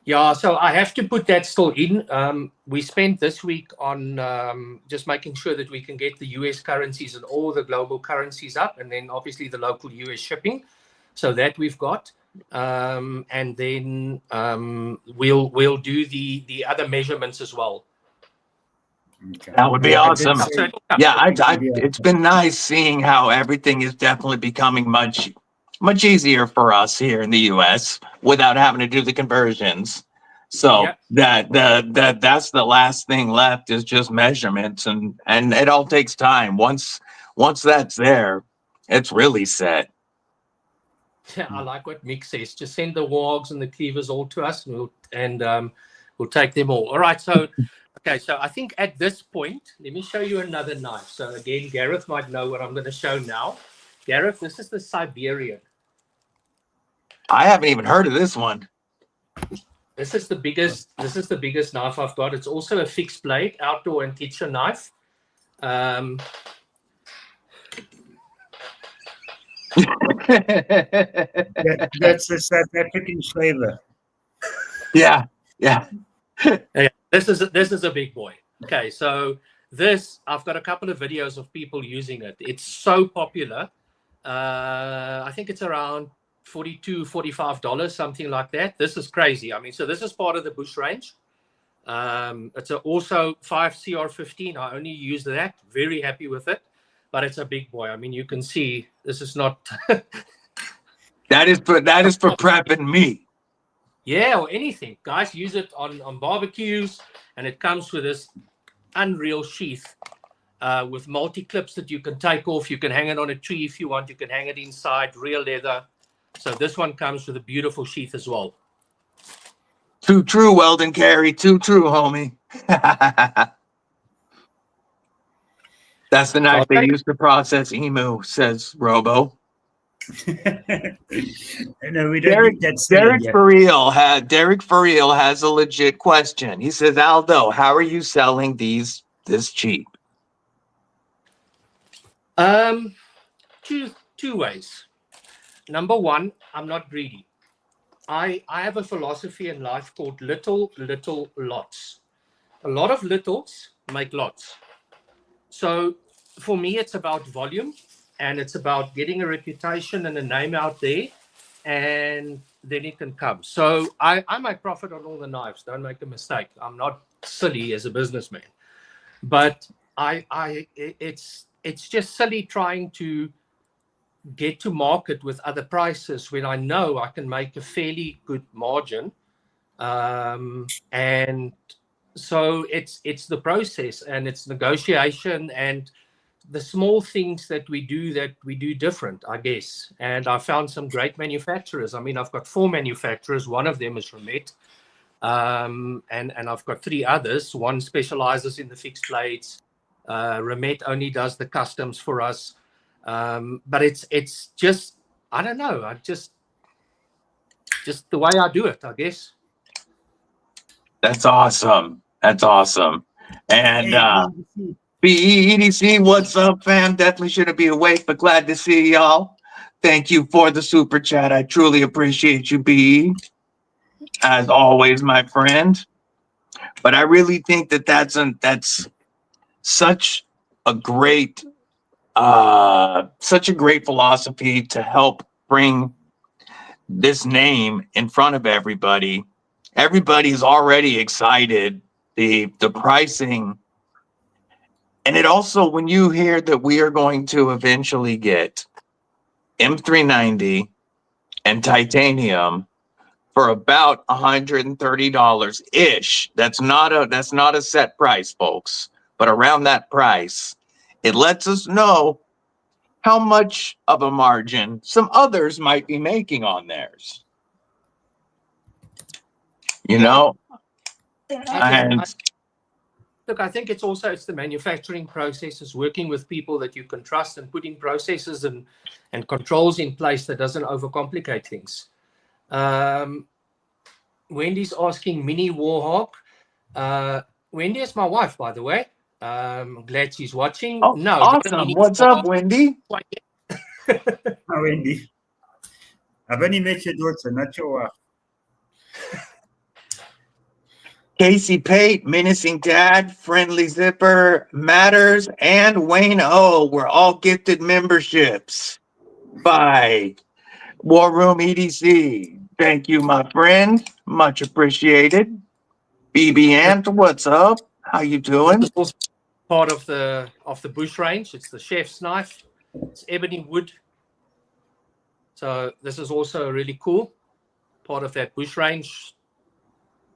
Yeah, so I have to put that still in. We spent this week on just making sure that we can get the US currencies and all the global currencies up, and then obviously the local US shipping. So that we've got. And then we'll do the other measurements as well. Okay. That would be awesome. Yeah, it's been nice seeing how everything is definitely becoming much easier for us here in the US without having to do the conversions. So that's the last thing left is just measurements, and it all takes time. Once that's there, it's really set. Yeah, I like what Mick says. Just send the wargs and the cleavers all to us, and we'll take them all. All right. So, okay. So I think at this point, let me show you another knife. So again, Gareth might know what I'm going to show now. Gareth, this is the Siberian. I haven't even heard of this one. This is the biggest. This is the biggest knife I've got. It's also a fixed blade outdoor and kitchen knife. That's the South African flavor. Yeah. This is a big boy. Okay, so this, I've got a couple of videos of people using it. It's so popular. I think it's around $42, $45, something like that. This is crazy. I mean, so this is part of the bush range. It's also 5CR15. I only use that. Very happy with it. But it's a big boy. I mean, you can see this is not. that is for prepping meat. Yeah, or anything. Guys use it on barbecues, and it comes with this unreal sheath with multi clips that you can take off. You can hang it on a tree if you want. You can hang it inside, real leather. So this one comes with a beautiful sheath as well. Too true, Weldon Carey. Too true, homie. That's the knife they used to process emu, says Robo. No, we don't. Derek Ferriel has a legit question. He says, Aldo, how are you selling this cheap? Two ways. Number one, I'm not greedy. I have a philosophy in life called little lots. A lot of littles make lots. So for me, it's about volume, and it's about getting a reputation and a name out there, and then it can come. So I make profit on all the knives. Don't make a mistake. I'm not silly as a businessman, but it's just silly trying to get to market with other prices when I know I can make a fairly good margin. And so it's the process, and it's negotiation and the small things that we do different, I guess. And I found some great manufacturers. I mean, I've got 4 manufacturers. One of them is Remet. And I've got 3 others. One specializes in the fixed plates. Remet only does the customs for us. But it's just, I don't know. I just the way I do it, I guess. That's awesome. That's awesome. And Hey, BEDC, what's up, fam? Definitely shouldn't be awake, but glad to see y'all. Thank you for the super chat. I truly appreciate you, BE. As always, my friend. But I really think that that's such a great philosophy to help bring this name in front of everybody. Everybody's already excited. The pricing. And it also, when you hear that we are going to eventually get M390 and titanium for about $130-ish. That's not a set price, folks, but around that price, it lets us know how much of a margin some others might be making on theirs. You know? And look, I think it's the manufacturing processes, working with people that you can trust and putting processes and controls in place that doesn't overcomplicate things. Wendy's asking Mini Warhawk. Wendy is my wife, by the way. I'm glad she's watching. oh, No, awesome. What's up, Wendy? Hi, Wendy. I've only met your daughter, not your wife. Casey Pate, Menacing Dad, Friendly Zipper, Matters, and Wayne O. We're all gifted memberships by War Room EDC. Thank you, my friend. Much appreciated. BB Ant, what's up? How you doing? This is also part of the bush range. It's the chef's knife. It's ebony wood. So this is also really cool. Part of that bush range.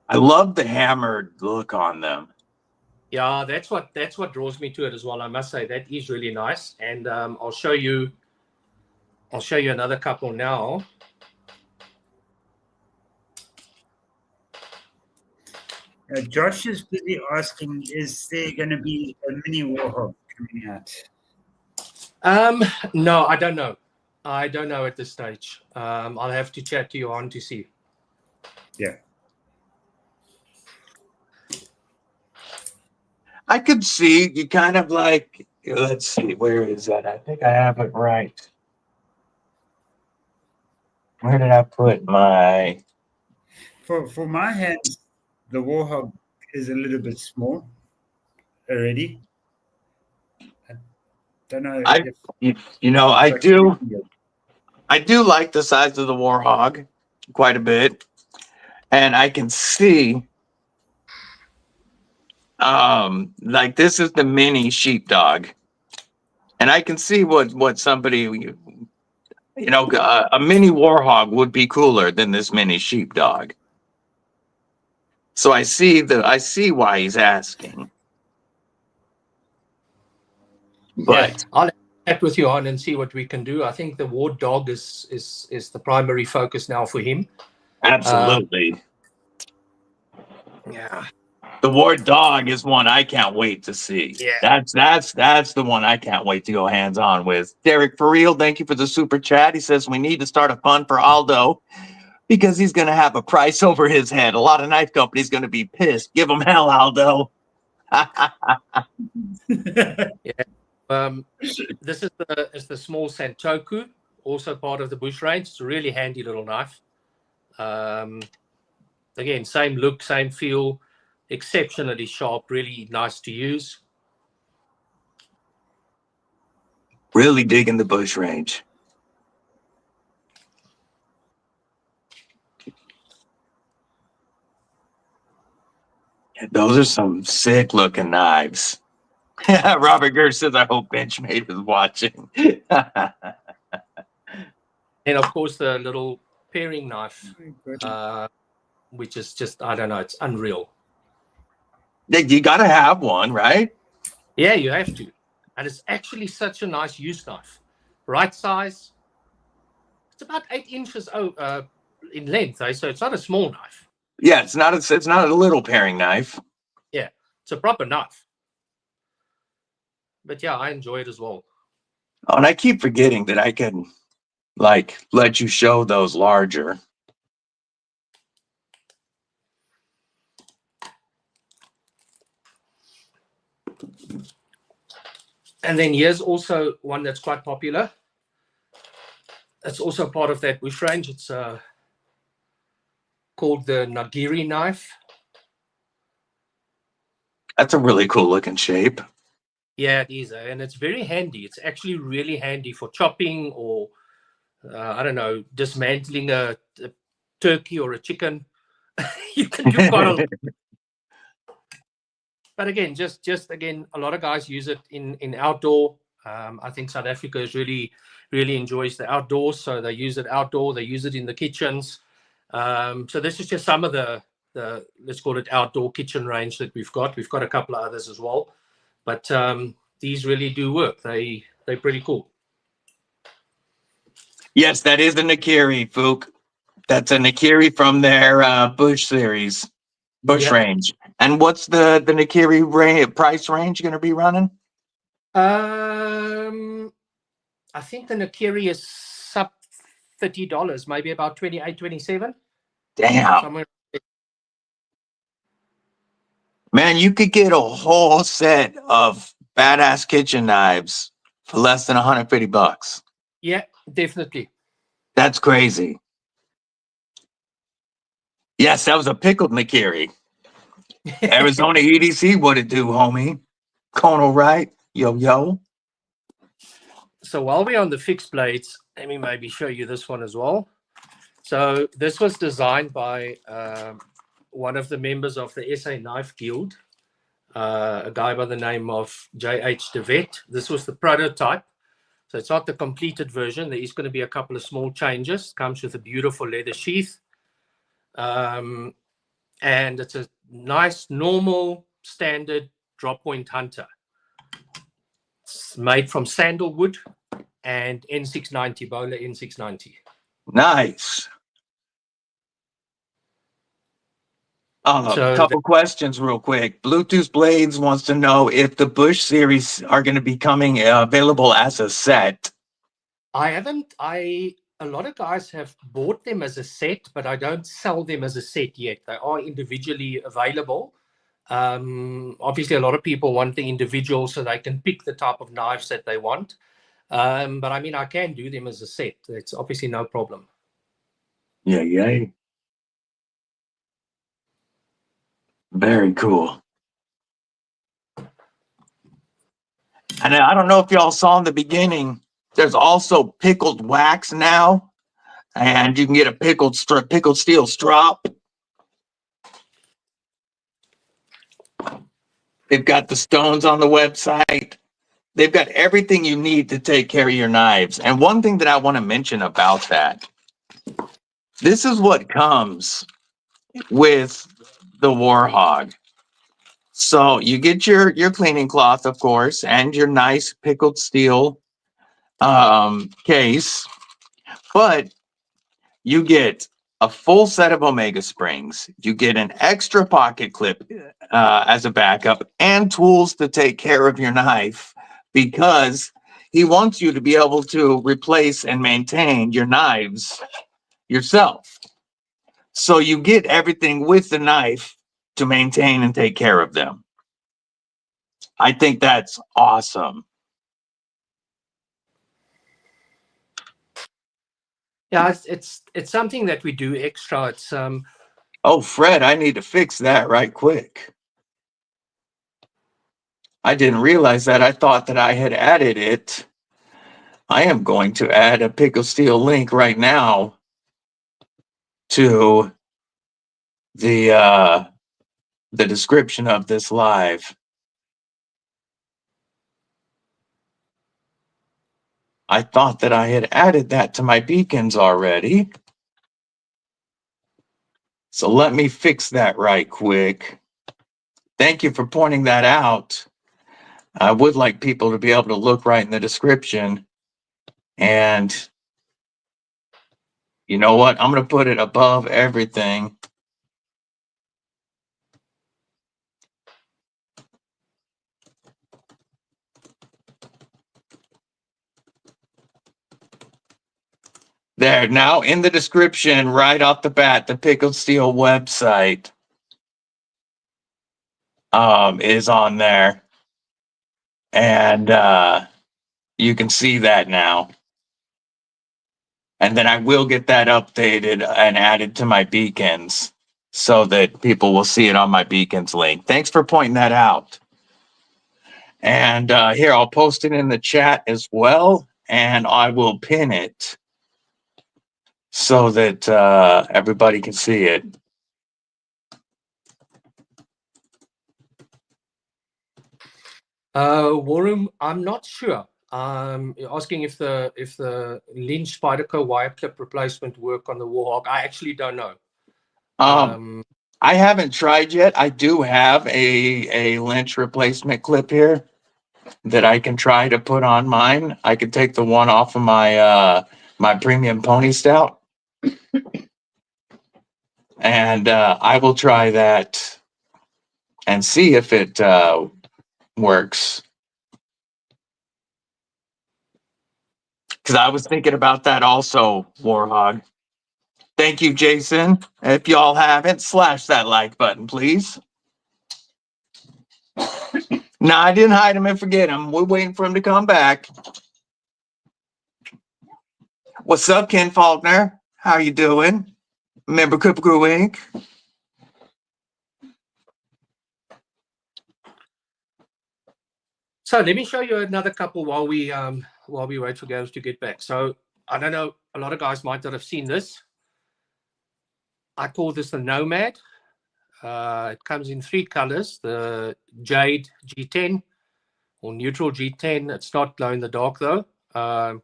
I love the hammered look on them. Yeah, that's what draws me to it as well. I must say that is really nice. And I'll show you another couple now. Josh is busy asking, is there going to be a mini Warhawk coming out? No, I don't know. I don't know at this stage. I'll have to chat to you on to see. Yeah. I could see you kind of like, let's see, where is that? I think I have it right. Where did I put my... For my hands, the Warhawk is a little bit small already. I don't know. I do like the size of the Warhog quite a bit. And I can see, like this is the mini sheepdog. And I can see what somebody, a mini Warhog would be cooler than this mini sheepdog. So I see why he's asking. But yeah, I'll chat with you on and see what we can do. I think the war dog is the primary focus now for him. absolutely. Yeah. The war dog is one I can't wait to see. Yeah. That's the one I can't wait to go hands on with. Derek, for real, thank you for the super chat. He says we need to start a fund for Aldo because he's going to have a price over his head. A lot of knife companies going to be pissed. Give him hell, Aldo. Yeah. This is the small Santoku, also part of the bush range. It's a really handy little knife. Again, same look, same feel, exceptionally sharp, really nice to use. Really digging the bush range. Yeah, those are some sick looking knives. Robert Gers says, I hope Benchmade is watching. And of course, the little paring knife, Very good. which is just, I don't know, it's unreal. You got to have one, right? Yeah, you have to. And it's actually such a nice use knife. Right size. It's about 8 inches in length, so it's not a small knife. Yeah, it's not a little paring knife. Yeah, it's a proper knife. But yeah, I enjoy it as well. Oh, and I keep forgetting that I can like let you show those larger. And then here's also one that's quite popular. It's also part of that bush range. It's called the Nagiri knife. That's a really cool looking shape. Yeah, it is, and it's very handy. It's actually really handy for chopping or I don't know, dismantling a turkey or a chicken. You can do quite a lot. But again, just again, a lot of guys use it in outdoor. I think South Africa is really enjoys the outdoors, so they use it outdoor. They use it in the kitchens. So this is just some of the let's call it outdoor kitchen range that we've got. We've got a couple of others as well, but these really do work. They're pretty cool. Yes, that is a Nakiri, Fook. That's a Nakiri from their Bush series, Bush range. And what's the Nakiri price range going to be running? I think the Nakiri is sub $30, maybe about 28, 27. Damn. Somewhere. Man, you could get a whole set of badass kitchen knives for less than $150. Yeah, definitely. That's crazy. Yes, that was a pickled Nakiri. Arizona EDC, what it do, homie? Kono, right? Yo. So while we're on the fixed blades, let me maybe show you this one as well. So this was designed by one of the members of the SA Knife Guild, a guy by the name of J.H. DeVet. This was the prototype. So it's not the completed version. There is going to be a couple of small changes. Comes with a beautiful leather sheath. And it's a nice, normal, standard drop point hunter. It's made from sandalwood and N690, Bowler N690. Nice. A couple questions real quick. Bluetooth Blades wants to know if the Bush series are going to be coming available as a set. A lot of guys have bought them as a set, but I don't sell them as a set yet. They are individually available. Obviously, a lot of people want the individual so they can pick the type of knives that they want. But I mean, I can do them as a set. It's obviously no problem. Yeah. Very cool. And I don't know if y'all saw in the beginning, there's also pickled wax now, and you can get a pickled steel strop. They've got the stones on the website. They've got everything you need to take care of your knives. And one thing that I want to mention about that, this is what comes with the Warhog. So you get your cleaning cloth, of course, and your nice pickled steel case, but you get a full set of Omega springs. You get an extra pocket clip as a backup and tools to take care of your knife, because he wants you to be able to replace and maintain your knives yourself. So you get everything with the knife to maintain and take care of them. I think that's awesome. Yeah, it's something that we do extra. It's Oh, Fred, I need to fix that right quick. I didn't realize that. I thought that I had added it. I am going to add a Pickled Steel link right now to the description of this live. I thought that I had added that to my beacons already. So let me fix that right quick. Thank you for pointing that out. I would like people to be able to look right in the description. And you know what? I'm going to put it above everything. There, now in the description, right off the bat, the Pickled Steel website is on there. And you can see that now. And then I will get that updated and added to my beacons so that people will see it on my beacons link. Thanks for pointing that out. And here, I'll post it in the chat as well, and I will pin it so that everybody can see it. Warren, I'm not sure. You're asking if the Lynch Spyderco wire clip replacement work on the Warhawk. I actually don't know. I haven't tried yet. I do have a Lynch replacement clip here that I can try to put on mine. I can take the one off of my my premium pony stout, and I will try that and see if it works. Because I was thinking about that also, Warhog. Thank you, Jason. If y'all haven't, slash that like button, please. No, I didn't hide him and forget him. We're waiting for him to come back. What's up, Ken Faulkner? How you doing? Member Kripple Krew Inc. So let me show you another couple while we wait for Gareth to get back. So I don't know, a lot of guys might not have seen this. I call this the Nomad. It comes in 3 colors: the Jade G10 or Neutral G10. It's not glow in the dark though.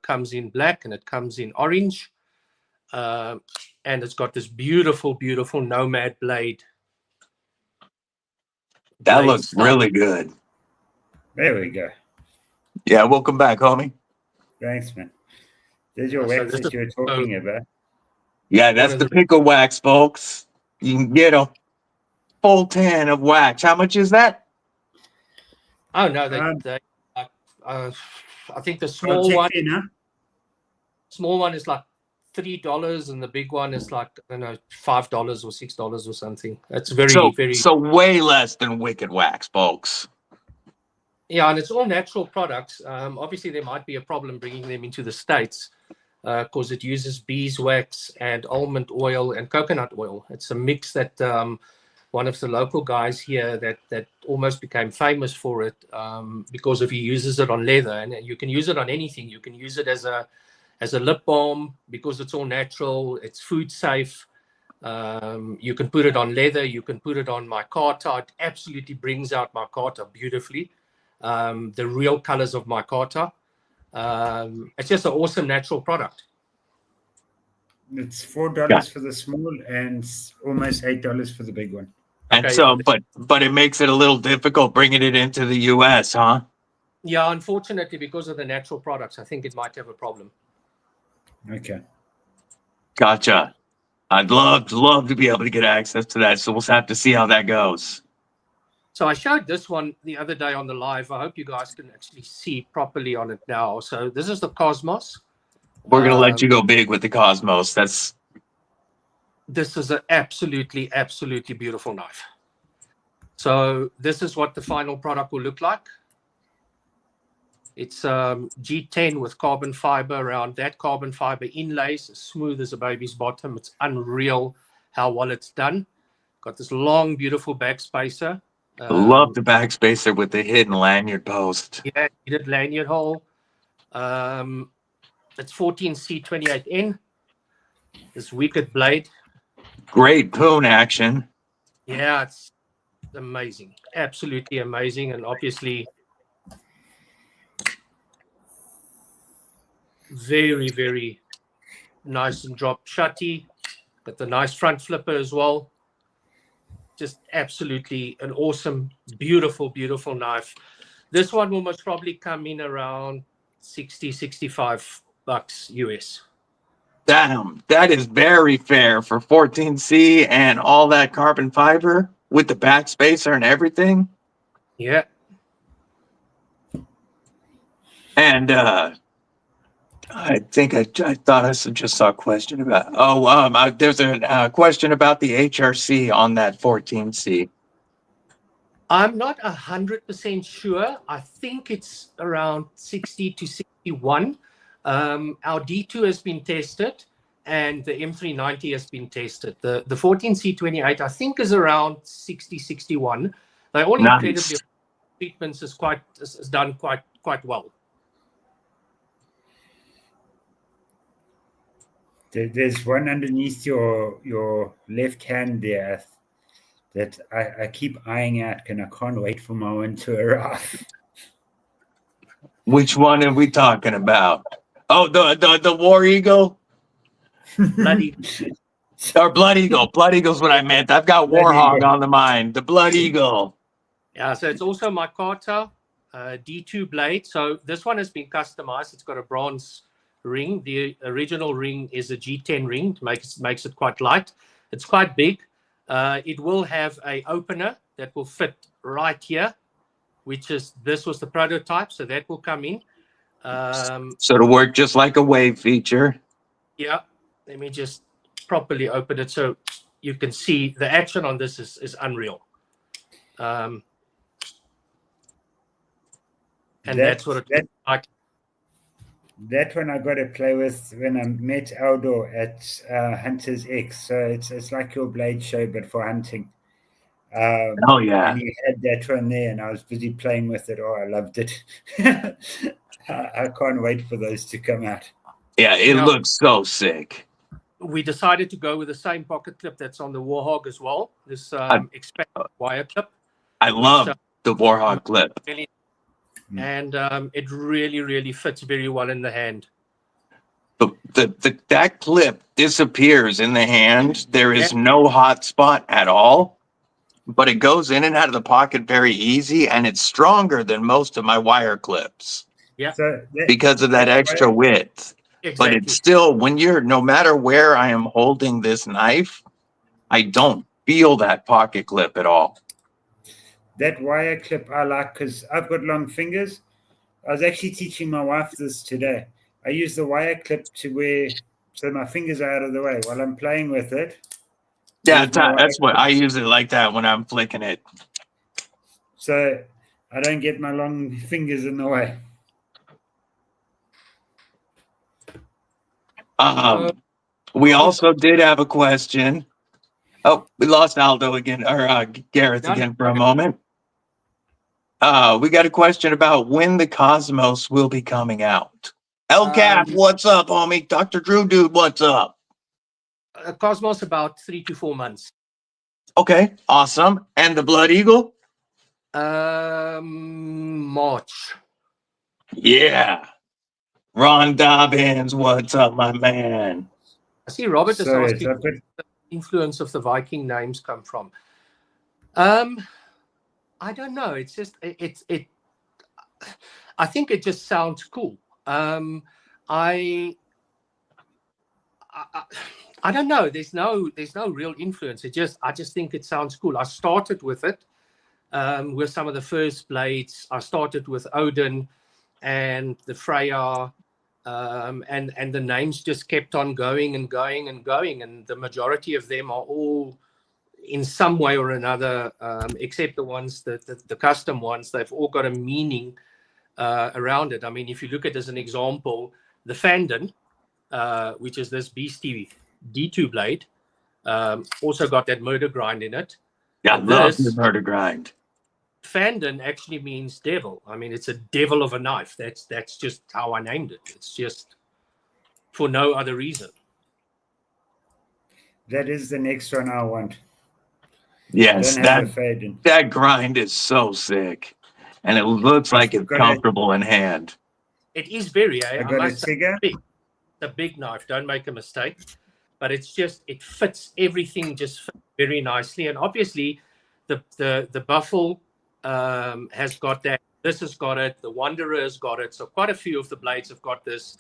Comes in black and it comes in orange. And it's got this beautiful, beautiful Nomad blade. That looks really good. There we go. Yeah, welcome back, homie. Thanks, man. There's your So wax that you were talking about. Yeah, that's the pickle wax, folks. You can get a full 10 of wax. How much is that? Oh no, I think the small one. Small one is like $3, and the big one is like, I don't know, $5 or $6 or something. It's very way less than Wicked Wax, folks. Yeah, and it's all natural products. Obviously, there might be a problem bringing them into the States because it uses beeswax and almond oil and coconut oil. It's a mix that one of the local guys here that almost became famous for it because he uses it on leather, and you can use it on anything. You can use it as a lip balm because it's all natural. It's food safe. You can put it on leather. You can put it on micarta. It absolutely brings out micarta beautifully. The real colors of micarta. It's just an awesome natural product. It's $4 for the small and almost $8 for the big one. And okay, so, but it makes it a little difficult bringing it into the US, huh? Yeah, unfortunately, because of the natural products, I think it might have a problem. Okay. Gotcha. I'd love to be able to get access to that. So we'll have to see how that goes. So I showed this one the other day on the live. I hope you guys can actually see properly on it now. So this is the Cosmos. We're going to let you go big with the Cosmos. This is an absolutely, absolutely beautiful knife. So this is what the final product will look like. It's G10 with carbon fiber around that carbon fiber inlays, as smooth as a baby's bottom. It's unreal how well it's done. Got this long, beautiful backspacer. Love the backspacer with the hidden lanyard post. Yeah, heated lanyard hole. It's 14C28N. This wicked blade. Great poon action. Yeah, it's amazing. Absolutely amazing. And obviously, Very, very nice and drop shutty. Got the nice front flipper as well. Just absolutely an awesome, beautiful, beautiful knife. This one will most probably come in around 60, 65 bucks US. Damn, that is very fair for 14C and all that carbon fiber with the back spacer and everything. Yeah. And I think I thought I just saw a question about. There's a question about the HRC on that 14C. I'm not 100% sure. I think it's around 60 to 61. Our D2 has been tested and the M390 has been tested. The 14C28, I think, is around 60, 61. They're all Nice. incredibly, treatments is done quite well. There's one underneath your left hand there that I keep eyeing out, and I can't wait for my one to arrive. Which one are we talking about? Oh, the War Eagle? Bloody. Or Blood Eagle. Blood Eagle's what I meant. I've got Warhog on the mind. The Blood Eagle. Yeah, so it's also my Carter D2 blade. So this one has been customized. It's got a bronze ring. The original ring is a G10 ring. Makes it quite light. It's quite big. It will have a opener that will fit right here, this was the prototype, so that will come in. So it'll work just like a wave feature. Yeah, let me just properly open it so you can see the action on this is unreal. And that's what it looks like. That one I got to play with when I met Aldo at Hunter's X. So it's like your blade show, but for hunting. Oh, yeah. And he had that one there, and I was busy playing with it. Oh, I loved it. I can't wait for those to come out. Yeah, it looks so sick. We decided to go with the same pocket clip that's on the Warhog as well. This expanded wire clip. I love the Warhog clip. And it really, really fits very well in the hand. That clip disappears in the hand. There is no hot spot at all, but it goes in and out of the pocket very easy, and it's stronger than most of my wire clips. Yeah, because of that extra width. Exactly. But it's still, no matter where I am holding this knife, I don't feel that pocket clip at all. That wire clip I like because I've got long fingers. I was actually teaching my wife this today. I use the wire clip so my fingers are out of the way while I'm playing with it. Yeah, that's what I use it like that when I'm flicking it. So I don't get my long fingers in the way. We also did have a question. Oh, we lost Aldo again, or Gareth again for a moment. We got a question about when the Cosmos will be coming out. LCAP, what's up, homie? Dr. Drew Dude, what's up? Cosmos about 3 to 4 months. Okay, awesome. And the Blood Eagle? March. Yeah. Ron Dobbins, what's up, my man? I see Robert is asking where the influence of the Viking names come from. I don't know. It's just I think it just sounds cool. I don't know. There's no real influence. I just think it sounds cool. I started with it with some of the first blades. I started with Odin and the Freya, and the names just kept on going and going and going, and the majority of them are all in some way or another, except the ones the custom ones, they've all got a meaning around it. I mean, if you look at as an example, the Fandon, which is this beastie D2 blade, also got that murder grind in it. Yeah, I love the murder grind. Fandon actually means devil. I mean, it's a devil of a knife. That's just how I named it. It's just for no other reason. That is the next one I want. Yes, that grind is so sick, and it looks like it's comfortable in hand. It is very. I got a Tigger. a big knife. Don't make a mistake. But it's just, it fits, everything just fits very nicely. And obviously the Buffle has got that. This has got it. The Wanderer has got it. So quite a few of the blades have got this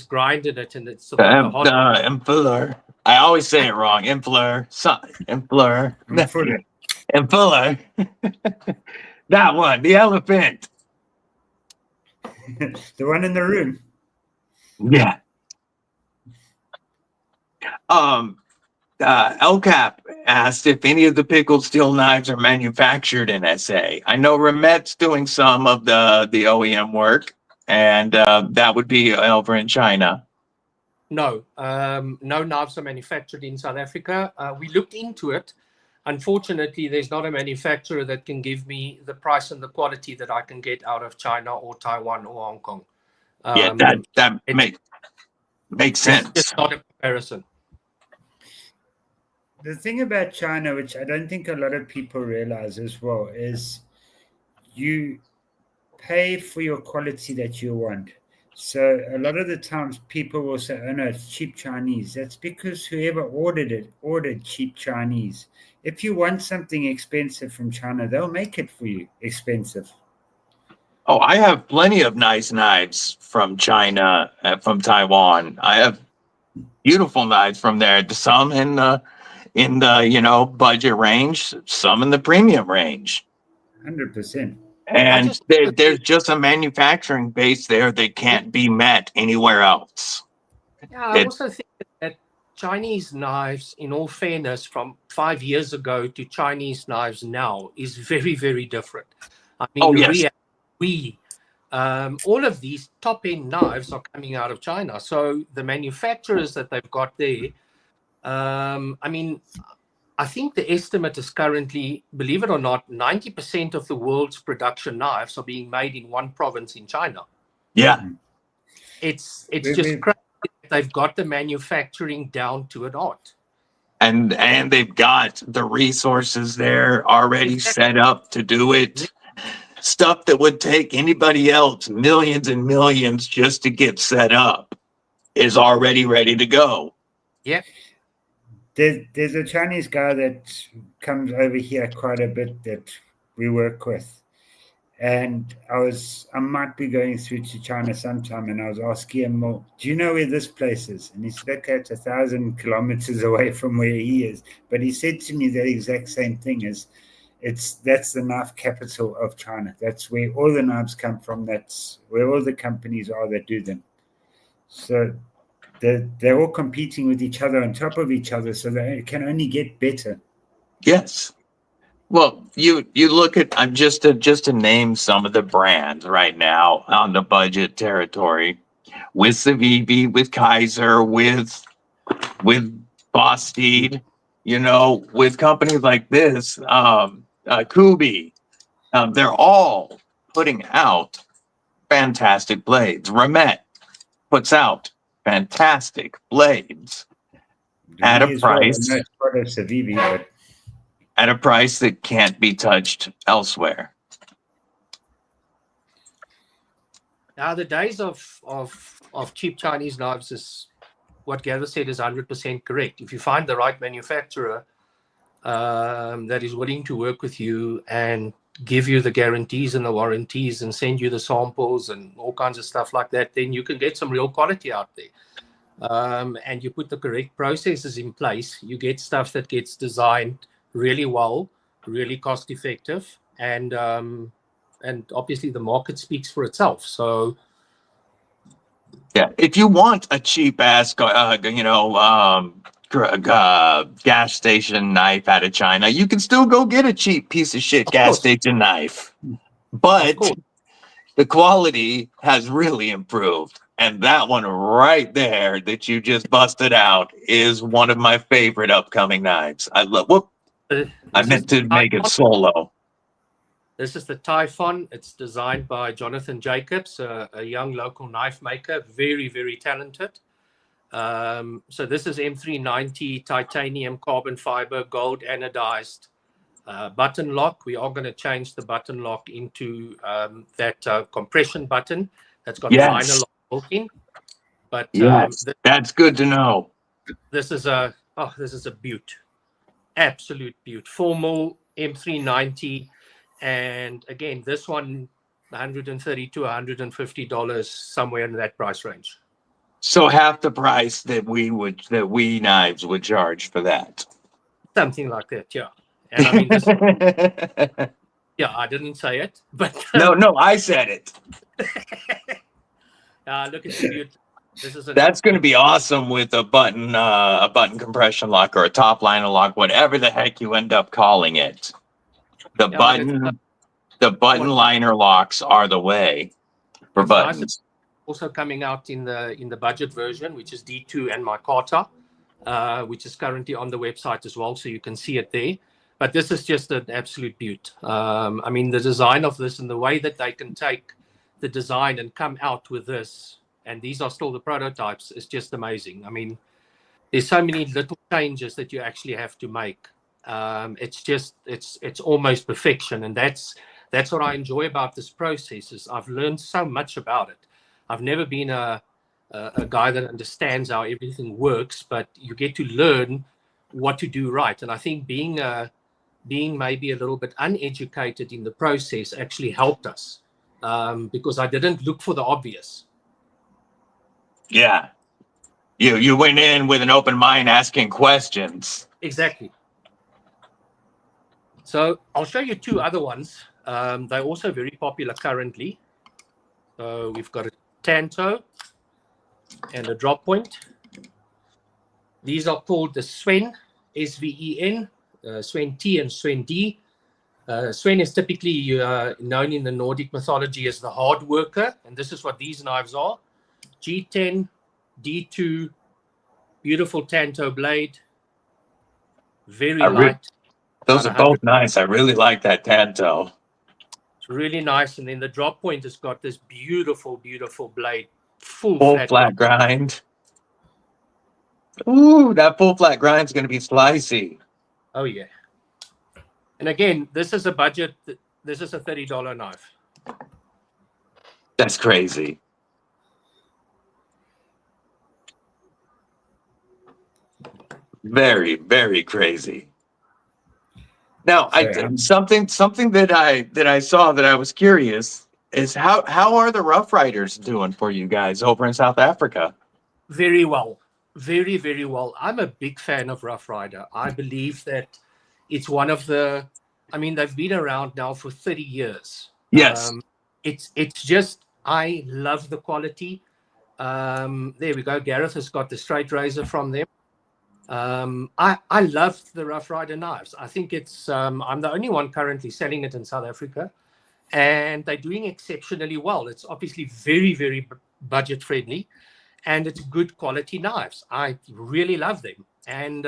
grind in it, and it's The Impler. I always say it wrong. Impler. Impler. Impler. That one. The elephant. The one in the room. Yeah. LCAP asked if any of the Pickled Steel knives are manufactured in SA. I know Remet's doing some of the OEM work, and that would be over in China. No, no knives are manufactured in South Africa. We looked into it. Unfortunately, there's not a manufacturer that can give me the price and the quality that I can get out of China or Taiwan or Hong Kong. Yeah, that makes sense. It's not a comparison. The thing about China, which I don't think a lot of people realize as well, is you pay for your quality that you want. So a lot of the times people will say, oh no, it's cheap Chinese. That's because whoever ordered it ordered cheap Chinese. If you want something expensive from China, they'll make it for you expensive. Oh, I have plenty of nice knives from China, from Taiwan. I have beautiful knives from there. Some in the budget range, some in the premium range. 100%. And there's just a manufacturing base there that can't be met anywhere else. Yeah, I also think that Chinese knives, in all fairness, from 5 years ago to Chinese knives now is very, very different. I mean, all of these top-end knives are coming out of China. So the manufacturers that they've got there, I mean, I think the estimate is currently, believe it or not, 90% of the world's production knives are being made in one province in China. Yeah. It's just crazy. They've got the manufacturing down to an art. And they've got the resources there already set up to do it. Stuff that would take anybody else millions and millions just to get set up is already ready to go. Yeah. There's a Chinese guy that comes over here quite a bit that we work with. And I might be going through to China sometime, and I was asking him, well, do you know where this place is? And he said, okay, it's 1,000 kilometers away from where he is. But he said to me that exact same thing is, that's the knife capital of China. That's where all the knives come from. That's where all the companies are that do them. So they're all competing with each other on top of each other, so they can only get better. Yes. Well, you look at, I'm just to name some of the brands right now on the budget territory, with Civivi, with Kaiser, with Vosteed, with companies like this, Kubi, they're all putting out fantastic blades. Remet puts out fantastic blades at a price. Well, part of Civivi, but at a price that can't be touched elsewhere. Now, the days of cheap Chinese knives is what Gareth said is 100% correct. If you find the right manufacturer that is willing to work with you and give you the guarantees and the warranties and send you the samples and all kinds of stuff like that, then you can get some real quality out there. And you put the correct processes in place, you get stuff that gets designed really well, really cost effective, and obviously the market speaks for itself. So yeah, if you want a cheap ass gas station knife out of China, you can still go get a cheap piece of shit gas station knife, but the quality has really improved. And that one right there that you just busted out is one of my favorite upcoming knives. I love. I meant to make it solo. This is the Typhon. It's designed by Jonathan Jacobs, a young local knife maker, very, very talented. So this is M390 titanium carbon fiber gold anodized button lock. We are going to change the button lock into that compression button that's got vinyl lock built in. But Yes, that's good to know. this is a beaut, absolute beaut. Formal M390, and again, this one $130 to $150, somewhere in that price range. So half the price that we knives would charge for that. Something like that, yeah. And I mean, this, yeah, I didn't say it, but no, I said it. look at the beaut. That's going to be awesome with a button compression lock or a top liner lock, whatever the heck you end up calling it. The button liner locks are the way for buttons. Nice. Also coming out in the budget version, which is D2 and micarta, which is currently on the website as well, so you can see it there. But this is just an absolute beaut. I mean, the design of this and the way that they can take the design and come out with this, and these are still the prototypes, is just amazing. I mean, there's so many little changes that you actually have to make. It's almost perfection, and that's what I enjoy about this process. Is I've learned so much about it. I've never been a guy that understands how everything works, but you get to learn what to do right. And I think being maybe a little bit uneducated in the process actually helped us, because I didn't look for the obvious. Yeah. You went in with an open mind asking questions. Exactly. So I'll show you two other ones. They're also very popular currently. So we've got a Tanto and a drop point. These are called the Sven, S-V-E-N, Sven T and Sven D. Sven is typically known in the Nordic mythology as the hard worker, and this is what these knives are. G10, D2, beautiful Tanto blade, very light. Those are both nice. I really like that Tanto. It's really nice. And then the drop point has got this beautiful, beautiful blade. Full flat grind. Ooh, that full flat grind is going to be slicey. Oh, yeah. And again, this is a budget. This is a $30 knife. That's crazy. Very, very crazy. Now, something that I saw that I was curious is how are the Rough Riders doing for you guys over in South Africa? Very well, very, very well. I'm a big fan of Rough Rider. I believe that it's one of the. I mean, they've been around now for 30 years. Yes, it's just I love the quality. There we go. Gareth has got the straight razor from them. I love the Rough Rider knives. I think it's I'm the only one currently selling it in South Africa, and they're doing exceptionally well. It's obviously very, very budget friendly, and it's good quality knives. I really love them, and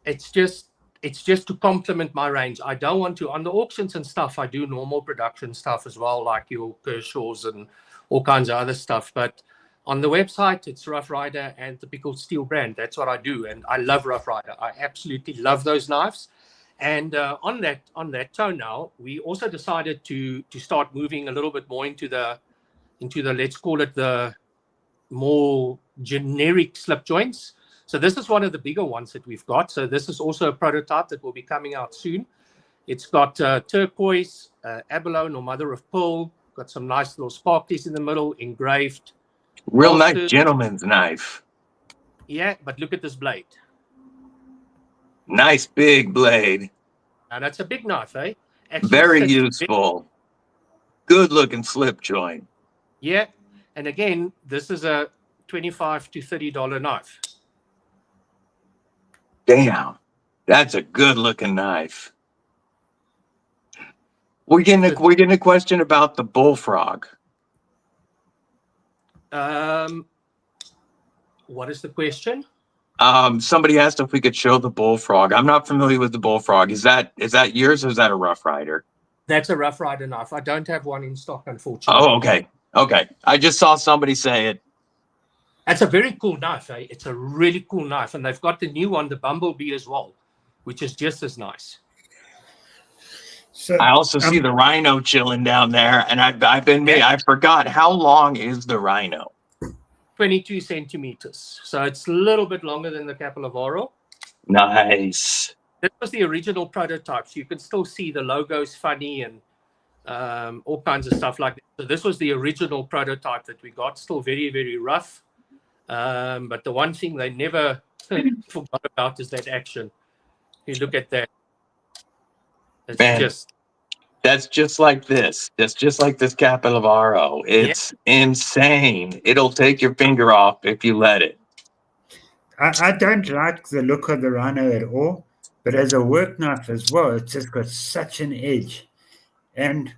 it's just to complement my range. I don't want to, on the auctions and stuff, I do normal production stuff as well, like your Kershaws and all kinds of other stuff, but on the website, it's Rough Rider and the Pickled Steel brand. That's what I do, and I love Rough Rider. I absolutely love those knives. And on that tone now, we also decided to start moving a little bit more into the let's call it the more generic slip joints. So this is one of the bigger ones that we've got. So this is also a prototype that will be coming out soon. It's got turquoise, abalone or mother of pearl. Got some nice little sparklies in the middle, engraved. Real nice gentleman's knife. Yeah, but look at this blade. Nice big blade. And that's a big knife, eh? Actually very useful. Good looking slip joint. Yeah, and again, this is a $25 to $30 knife. Damn, that's a good looking knife. We're getting a question about the bullfrog. What is the question? Somebody asked if we could show the bullfrog. I'm not familiar with the bullfrog. Is that yours or is that a Rough Rider? That's a Rough Rider knife. I don't have one in stock, unfortunately. Oh, okay. Okay. I just saw somebody say it. That's a very cool knife, eh? It's a really cool knife. And they've got the new one, the Bumblebee as well, which is just as nice. So, I also see the Rhino chilling down there, and I've been me. I forgot, how long is the Rhino? 22 centimeters. So it's a little bit longer than the Capilavaro. Nice. This was the original prototype. So you can still see the logo's funny and all kinds of stuff like that. So this was the original prototype that we got. Still very, very rough. But the one thing they never forgot about is that action. You look at that. It's Man, just... That's just like this. That's just like this Capilavaro. It's insane. It'll take your finger off if you let it. I don't like the look of the Rhino at all, but as a work knife as well, it's just got such an edge. And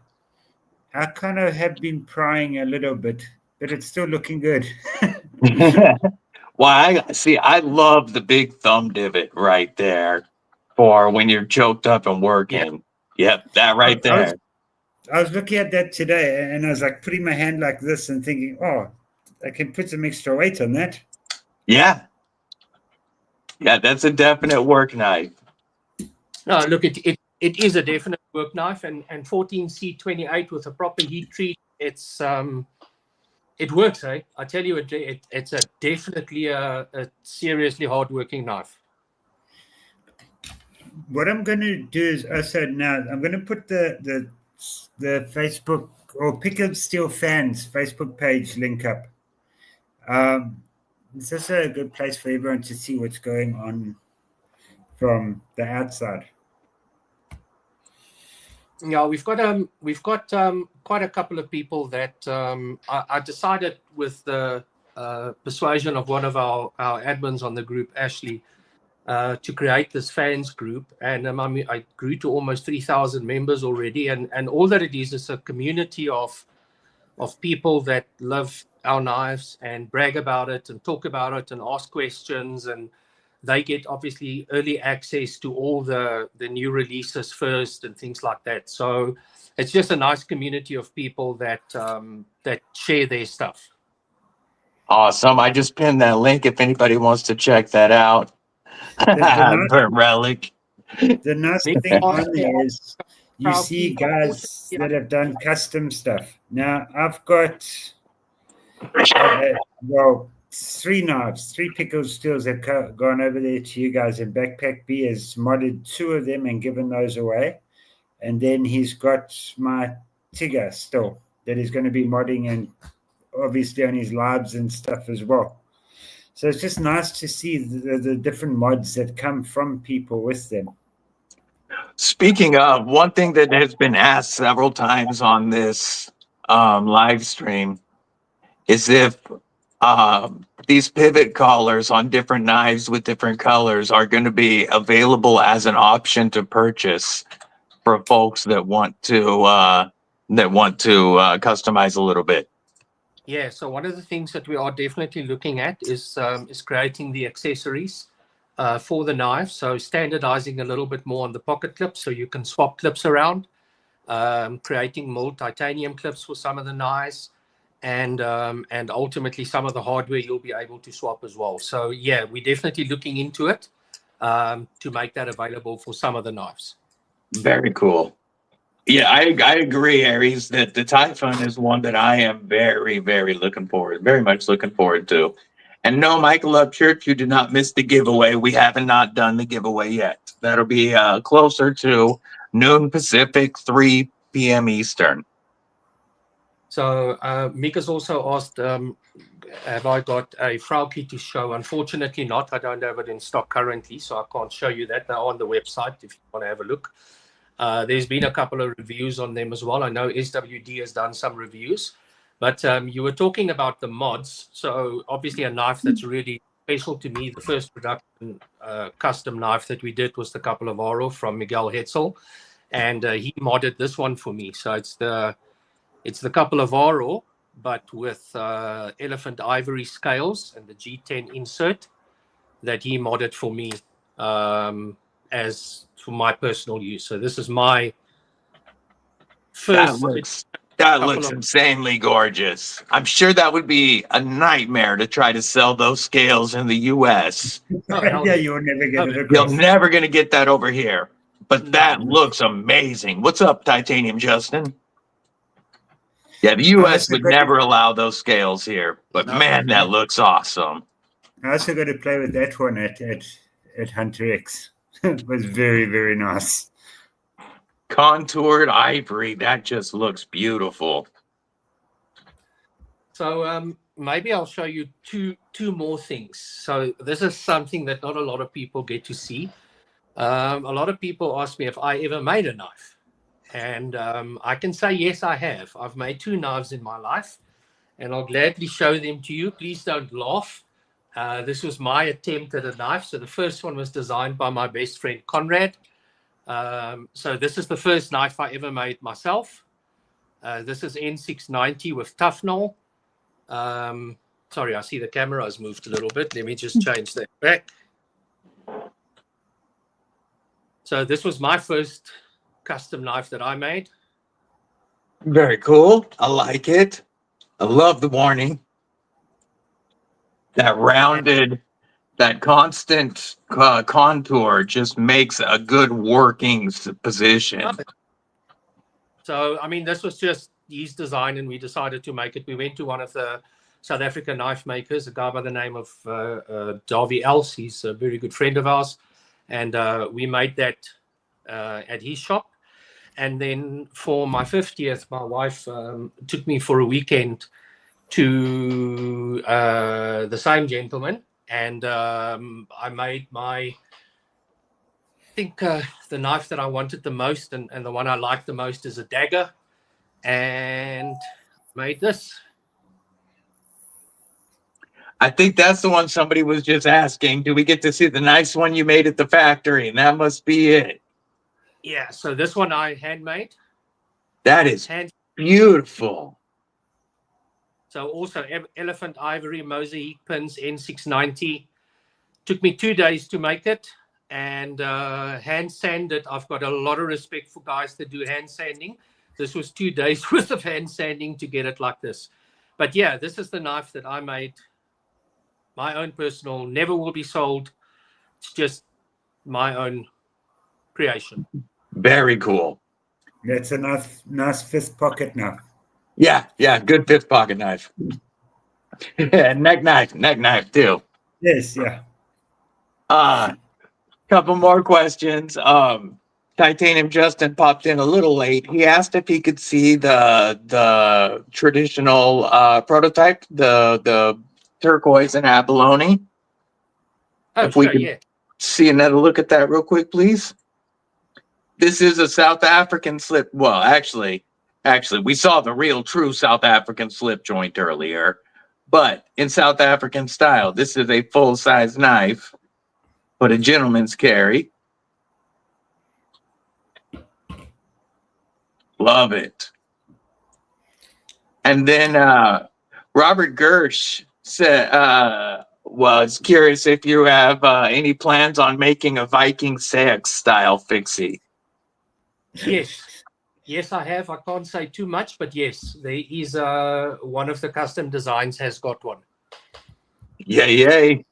I kind of have been prying a little bit, but it's still looking good. Well, I love the big thumb divot right there for when you're choked up and working. Yep, that right there. I was looking at that today, and I was like putting my hand like this and thinking, oh, I can put some extra weight on that. Yeah. Yeah, that's a definite work knife. No, look, it is a definite work knife, and 14C28 with a proper heat treat. It's it works, eh? I tell you, it's definitely a seriously hard-working knife. What I'm going to do is also now I'm going to put the Facebook or Pickled Steel fans Facebook page link up. It's also a good place for everyone to see what's going on from the outside. Yeah, we've got quite a couple of people that I decided with the persuasion of one of our admins on the group, Ashley, to create this fans group, and I mean, I grew to almost 3,000 members already, and all that it is a community of people that love our knives and brag about it and talk about it and ask questions, and they get obviously early access to all the new releases first and things like that. So it's just a nice community of people that that share their stuff. Awesome. I just pinned that link if anybody wants to check that out. Burnt relic. The nice thing on there is you see guys that have done custom stuff. Now I've got three Pickled Steels have gone over there to you guys, and Backpack B has modded 2 of them and given those away. And then he's got my Tigger still that he's going to be modding and obviously on his lives and stuff as well. So it's just nice to see the different mods that come from people with them. Speaking of, one thing that has been asked several times on this live stream is if these pivot collars on different knives with different colors are going to be available as an option to purchase for folks that want to customize a little bit. Yeah, so one of the things that we are definitely looking at is creating the accessories for the knife. So standardizing a little bit more on the pocket clips so you can swap clips around, creating milled titanium clips for some of the knives, and ultimately some of the hardware you'll be able to swap as well. So yeah, we're definitely looking into it to make that available for some of the knives. Very cool. Yeah, I agree, Aries, that the Typhoon is one that I am very, very much looking forward to. And no, Michael Upchurch, you did not miss the giveaway. We haven't not done the giveaway yet. That'll be closer to noon Pacific, 3 p.m. Eastern. So Mika's also asked, have I got a Frauke to show? Unfortunately not. I don't have it in stock currently, so I can't show you that. They're on the website if you want to have a look. There's been a couple of reviews on them as well. I know SWD has done some reviews, but you were talking about the mods. So obviously a knife that's really special to me, the first production custom knife that we did was the Capilavaro from Miguel Hetzel, and he modded this one for me. So it's the Capilavaro, but with elephant ivory scales and the G10 insert that he modded for me as for my personal use. So this is my first. That looks insanely gorgeous. I'm sure that would be a nightmare to try to sell those scales in the U.S. Yeah, you'll never get it across. You're never going to get that over here. But that looks amazing. What's up, Titanium Justin? Yeah, the I U.S. also would got to, never allow those scales here, but No. man, that looks awesome. I also got to play with that one at Hunter X. It was very, very nice. Contoured ivory, that just looks beautiful. So maybe I'll show you two more things. So this is something that not a lot of people get to see. A lot of people ask me if I ever made a knife, and I can say yes, I have. I've made 2 knives in my life, and I'll gladly show them to you. Please don't laugh. This was my attempt at a knife. So the first one was designed by my best friend Conrad. So this is the first knife I ever made myself. This is N690 with Tufnol. Sorry, I see the camera has moved a little bit. Let me just change that back. So this was my first custom knife that I made. Very cool. I like it. I love the warning. That rounded, that constant contour just makes a good working position. So, I mean, this was just his design, and we decided to make it. We went to one of the South African knife makers, a guy by the name of Darby Else. He's a very good friend of ours. And we made that at his shop. And then for my 50th, my wife took me for a weekend to the same gentleman. And I made I think the knife that I wanted the most and the one I liked the most is a dagger. And made this. I think that's the one somebody was just asking. Do we get to see the nice one you made at the factory? And that must be it. Yeah, so this one I handmade. That is beautiful. So also elephant ivory mosaic pins N690. Took me 2 days to make it and hand sanded. I've got a lot of respect for guys that do hand sanding. This was 2 days worth of hand sanding to get it like this. But yeah, this is the knife that I made. My own personal, never will be sold. It's just my own creation. Very cool. That's a nice fifth pocket knife. Yeah, good fifth pocket knife. neck knife too. Yes, yeah. Couple more questions. Titanium Justin popped in a little late. He asked if he could see the traditional prototype, the turquoise and abalone. Oh, if we sure, could yeah. see another look at that real quick, please. This is a South African slip. Well, actually, we saw the real true South African slip joint earlier, but in South African style, this is a full-size knife, but a gentleman's carry. Love it. And then Robert Gersh said, was curious if you have any plans on making a Viking sex style fixie. Yes, I have. I can't say too much, but yes, there is one of the custom designs has got one. Yay.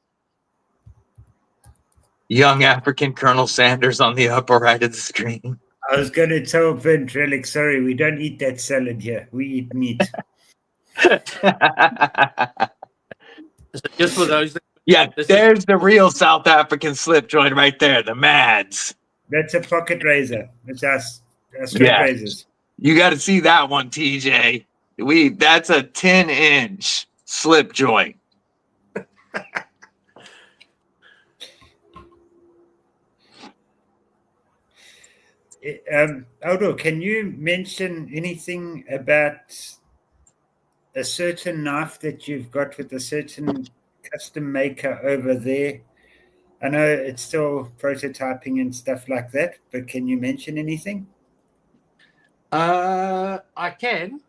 Young African Colonel Sanders on the upper right of the screen. I was going to tell Vint, Relic, sorry, we don't eat that salad here. We eat meat. Just for those. There's the real South African slip joint right there, the Mads. That's a pocket razor. It's us. Straight razors. You got to see that one, TJ. That's a 10-inch slip joint. Aldo, can you mention anything about a certain knife that you've got with a certain custom maker over there? I know it's still prototyping and stuff like that, but can you mention anything? I can.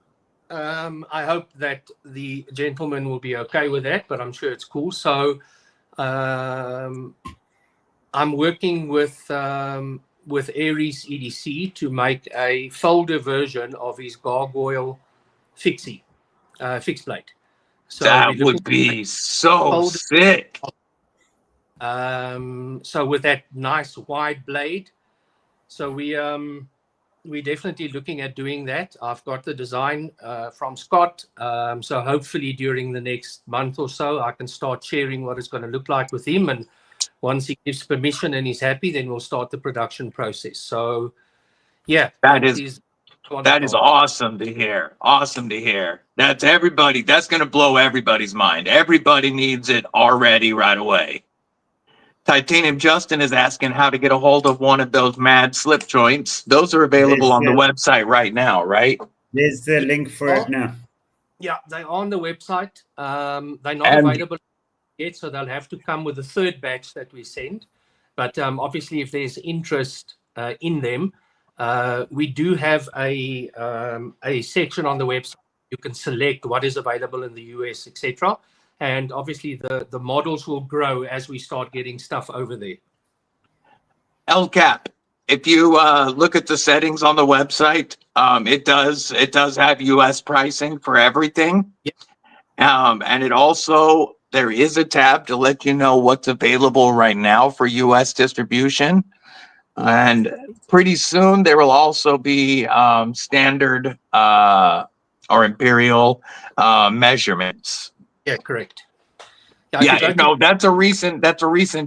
I hope that the gentleman will be okay with that, but I'm sure it's cool. So I'm working with Aries EDC to make a folder version of his gargoyle fixed blade. So that would be so sick. So with that nice wide blade, so we we're definitely looking at doing that. I've got the design from Scott. So hopefully during the next month or so, I can start sharing what it's going to look like with him. And once he gives permission and he's happy, then we'll start the production process. So yeah, That is awesome to hear. Awesome to hear. That's everybody. That's going to blow everybody's mind. Everybody needs it already right away. Titanium Justin is asking how to get a hold of one of those mad slip joints. Those are available on the website right now, right? There's the link for it now. Yeah, they're on the website. They're not available yet, so they'll have to come with the third batch that we send. But obviously, if there's interest in them, we do have a section on the website. You can select what is available in the US, etc. And obviously, the models will grow as we start getting stuff over there. LCAP, if you look at the settings on the website, it does have US pricing for everything. Yep. And it also, there is a tab to let you know what's available right now for US distribution. And pretty soon there will also be standard or imperial measurements. Yeah, correct. Yeah, no, that's a recent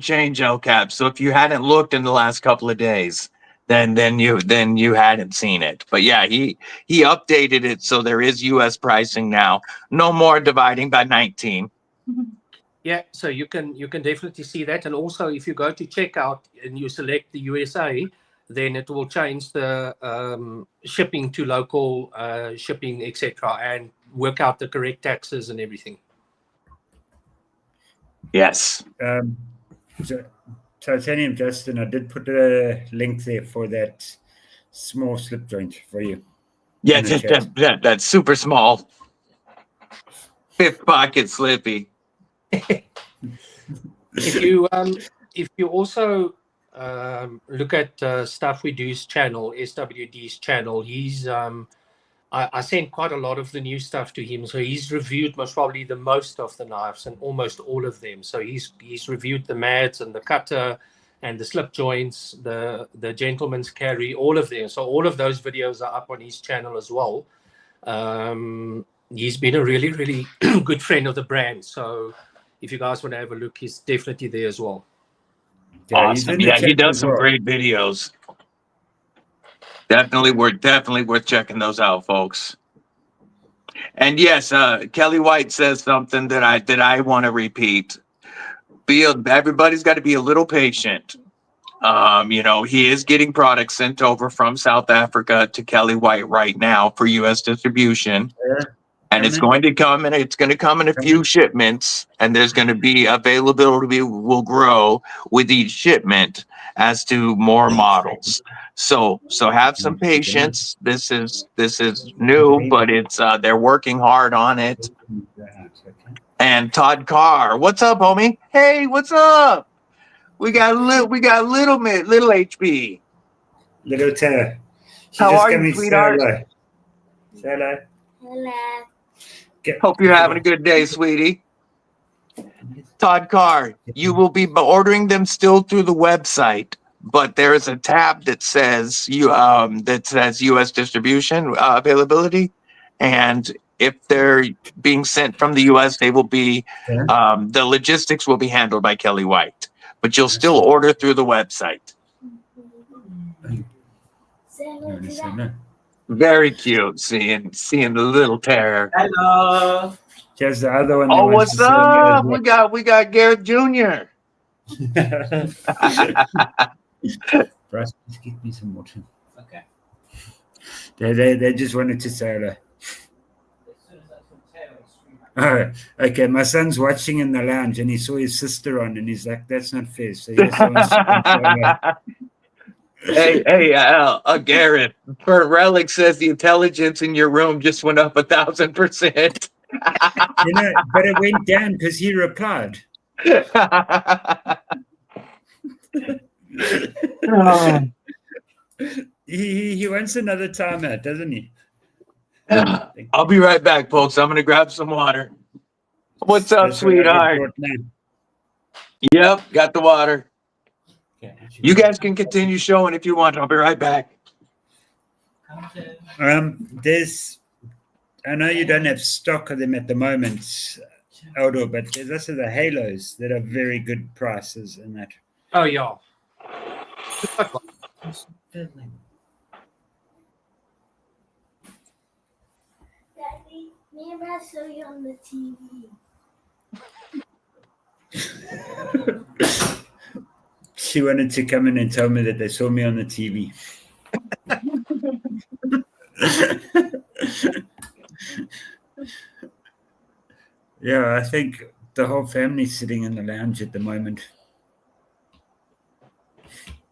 change, LCAP. So if you hadn't looked in the last couple of days, then you hadn't seen it. But yeah, he updated it so there is US pricing now. No more dividing by 19. Yeah, so you can definitely see that. And also if you go to checkout and you select the USA, then it will change the shipping to local shipping, etc., and work out the correct taxes and everything. Yes. So Titanium Justin, I did put a link there for that small slip joint for you. Yeah, that's super small. Fifth pocket slippy. If you also look at Stuff We Do's channel, SWD's channel, he's I sent quite a lot of the new stuff to him, so he's reviewed most probably the most of the knives and almost all of them. So he's reviewed the mads and the cutter and the slip joints, the gentleman's carry, all of them. So all of those videos are up on his channel as well. He's been a really, really good friend of the brand. So if you guys want to have a look, he's definitely there as well. Awesome. Yeah, he does some great videos. Definitely worth checking those out, folks. And yes, Kelly White says something that I want to repeat. Everybody's got to be a little patient. He is getting products sent over from South Africa to Kelly White right now for US distribution. Yeah. And it's going to come in a few shipments, and there's going to be availability will grow with each shipment as to more models. So have some patience. This is new, but it's they're working hard on it. And Todd Carr, what's up, homie? Hey, what's up? We got little HB. Little Tara. How are you, sweetheart? Hello. Hello. Hope you're having a good day, sweetie. Todd Carr, you will be ordering them still through the website, but there is a tab that says US distribution availability, and if they're being sent from the US, they will be the logistics will be handled by Kelly White, but you'll still order through the website. Very cute seeing the little terror. Hello. Just the other one. Oh, what's up? We got Gareth Jr. Bryce, please give me some water. Okay. They just wanted to say hello. Oh, okay. My son's watching in the lounge and he saw his sister on and he's like, "That's not fair." So he also wants to Hey, Gareth. Bert Relic says the intelligence in your room just went up 1,000%. But it went down because he replied. He wants another timeout, doesn't he? I'll be right back, folks. I'm gonna grab some water. What's up, sweetheart? Yep, got the water. You guys can continue showing if you want. I'll be right back. There's, I know you don't have stock of them at the moment, Aldo, but there's also the halos that are very good prices in that. Oh yeah. Daddy, me and I saw you on the TV. She wanted to come in and tell me that they saw me on the TV. Yeah, I think the whole family's sitting in the lounge at the moment.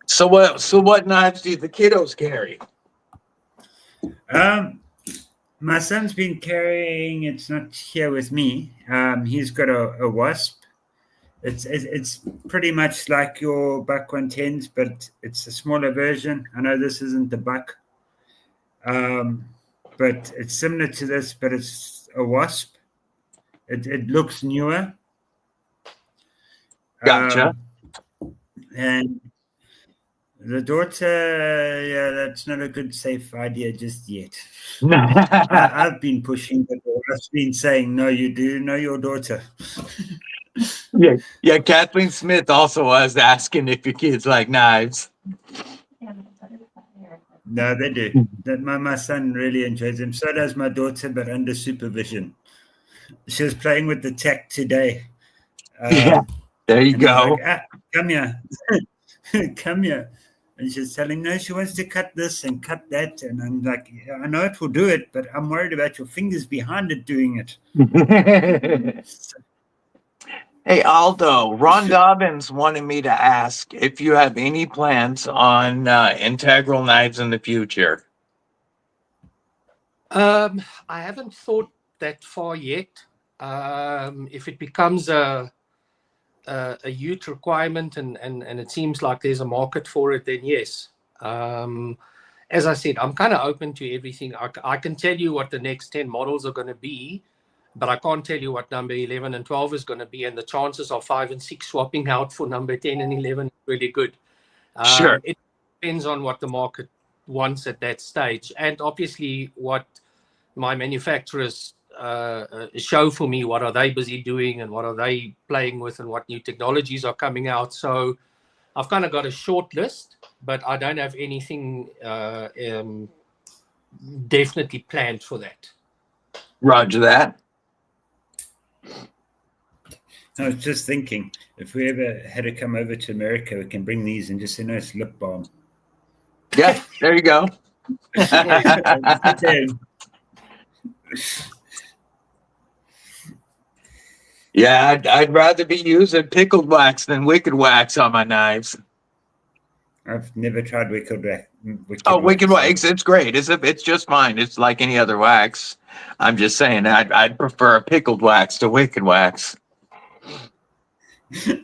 So what knives do the kiddos carry? My son's been carrying, it's not here with me. He's got a Wasp. It's pretty much like your Buck 110s, but it's a smaller version. I know this isn't the Buck, but it's similar to this, but it's a Wasp. It looks newer. Gotcha. And the daughter, yeah, that's not a good safe idea just yet. I've been pushing, but I've been saying, no, you do know your daughter. Yeah. Kathleen Smith also was asking if your kids like knives. No, they do. My son really enjoys them. So does my daughter, but under supervision. She was playing with the tech today. Yeah, there you go. Like, come here. Come here. And she's telling, no, she wants to cut this and cut that. And I'm like, yeah, I know it will do it, but I'm worried about your fingers behind it doing it. Hey, Aldo, Ron Dobbins wanted me to ask if you have any plans on integral knives in the future. I haven't thought that far yet. If it becomes a huge requirement and it seems like there's a market for it, then yes. As I said, I'm kind of open to everything. I can tell you what the next 10 models are going to be, but I can't tell you what number 11 and 12 is going to be. And the chances of 5 and 6 swapping out for number 10 and 11 is really good. Sure. It depends on what the market wants at that stage. And obviously what my manufacturers show for me, what are they busy doing and what are they playing with and what new technologies are coming out. So I've kind of got a short list, but I don't have anything definitely planned for that. Roger that. I was just thinking, if we ever had to come over to America, we can bring these and just say, no, it's lip balm. Yeah, there you go. Yeah, I'd rather be using pickled wax than wicked wax on my knives. I've never tried wicked wax. Wicked wax, it's great. It's just fine. It's like any other wax. I'm just saying I'd prefer pickled wax to wicked wax.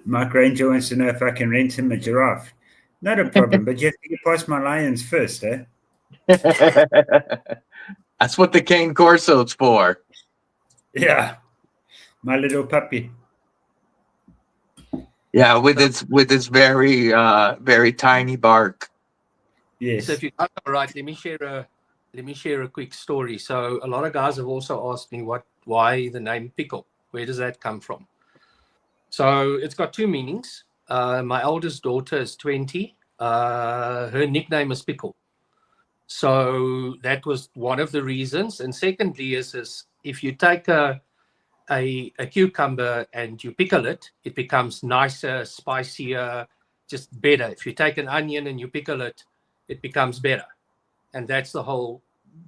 Mark Ranger wants to know if I can rent him a giraffe. Not a problem, but you have to get past my lions first, eh? That's what the cane corso's for. Yeah, my little puppy. Yeah, with its very very tiny bark. Yes. So if you all right, let me share a quick story. So a lot of guys have also asked me why the name Pickle. Where does that come from? So it's got two meanings. My eldest daughter is 20. Her nickname is Pickle. So that was one of the reasons. And secondly is if you take a cucumber and you pickle it, it becomes nicer, spicier, just better. If you take an onion and you pickle it, it becomes better. And that's the whole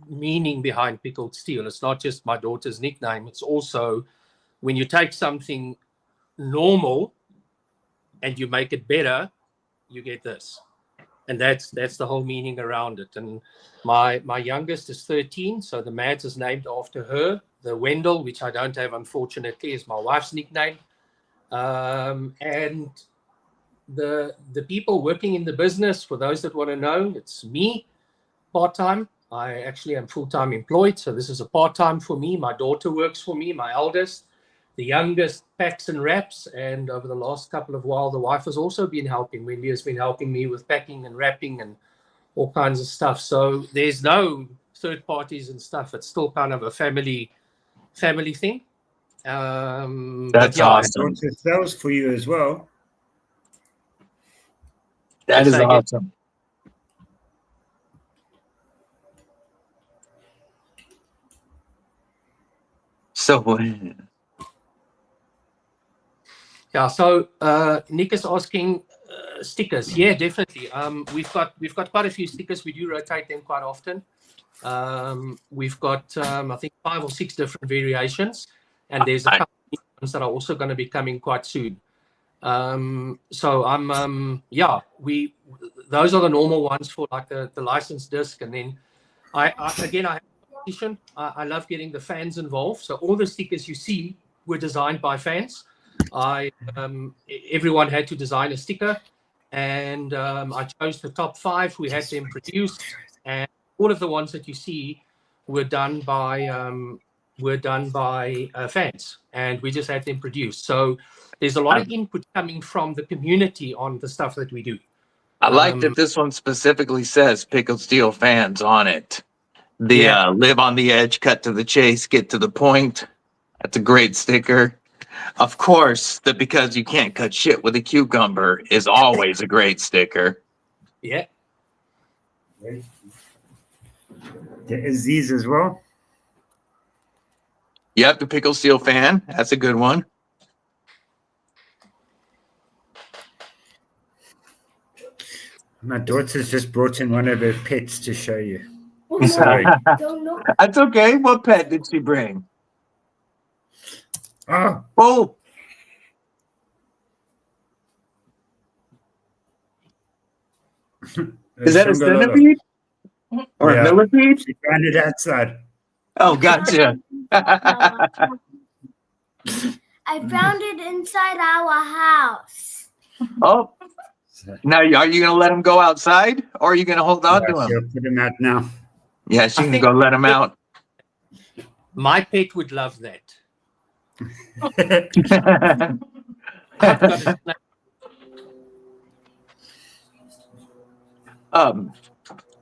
meaning behind Pickled Steel. It's not just my daughter's nickname. It's also when you take something normal and you make it better, you get this. And that's the whole meaning around it. And my youngest is 13, so the Mads is named after her. The Wendell, which I don't have, unfortunately, is my wife's nickname. And the people working in the business, for those that want to know, it's me, part-time. I actually am full-time employed, so this is a part-time for me. My daughter works for me, my eldest. The youngest packs and wraps, and over the last couple of while, the wife has also been helping. Wendy has been helping me with packing and wrapping and all kinds of stuff. So there's no third parties and stuff. It's still kind of a family thing. That's yeah, awesome. Daughter sells for you as well. That is Say again. awesome. So, Yeah. So Nick is asking stickers. Yeah, definitely. We've got quite a few stickers. We do rotate them quite often. We've got I think 5 or 6 different variations, and there's a couple of ones that are also going to be coming quite soon. So I'm yeah, those are the normal ones for like the licensed disc, and then I have competition. I love getting the fans involved. So all the stickers you see were designed by fans. Everyone had to design a sticker, and I chose the top 5. We had them produced, and all of the ones that you see were done by fans, and we just had them produced. So there's a lot of input coming from the community on the stuff that we do. I like that this one specifically says Pickled Steel fans on it. The live on the edge, cut to the chase, get to the point. That's a great sticker. Of course, the because you can't cut shit with a cucumber is always a great sticker. Yeah. There is these as well. Yep, the Pickled Steel fan. That's a good one. My daughter's just brought in one of her pets to show you. Oh, Sorry. don't know. That's okay. What pet did she bring? Oh, Oh, is that a centipede? Or a millipede? She found it outside. Oh, gotcha. I found it inside our house. Oh, now are you going to let him go outside, or are you going to hold on to him? She'll put him out now. Yeah, she can go let him out. My pet would love that.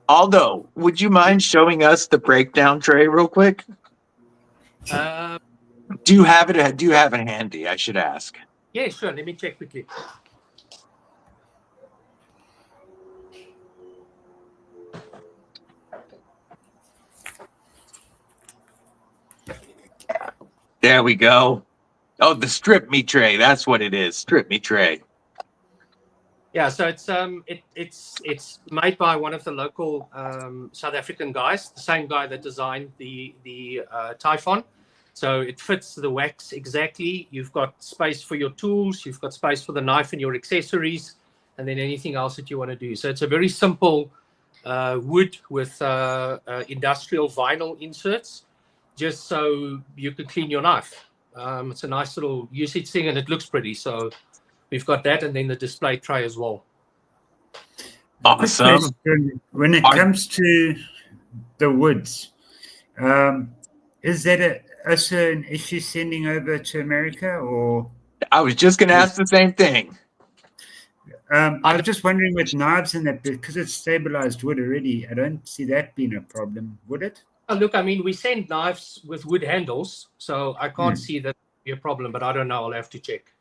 Aldo, would you mind showing us the breakdown tray real quick? Do you have it? Do you have it handy? I should ask. Yeah, sure. Let me check quickly. There we go. Oh, the strip me tray. That's what it is. Strip me tray. Yeah, so it's made by one of the local South African guys, the same guy that designed the Typhon. So it fits the wax exactly. You've got space for your tools, you've got space for the knife and your accessories, and then anything else that you want to do. So it's a very simple wood with industrial vinyl inserts, just so you can clean your knife. It's a nice little usage thing, and it looks pretty. So we've got that, and then the display tray as well. Awesome. When it comes to the woods, is that also an issue sending over to America, or? I was just going to ask the same thing. I was just wondering with knives and that, because it's stabilized wood already, I don't see that being a problem, would it? Oh, look, I mean, we send knives with wood handles, so I can't see that be a problem, but I don't know. I'll have to check.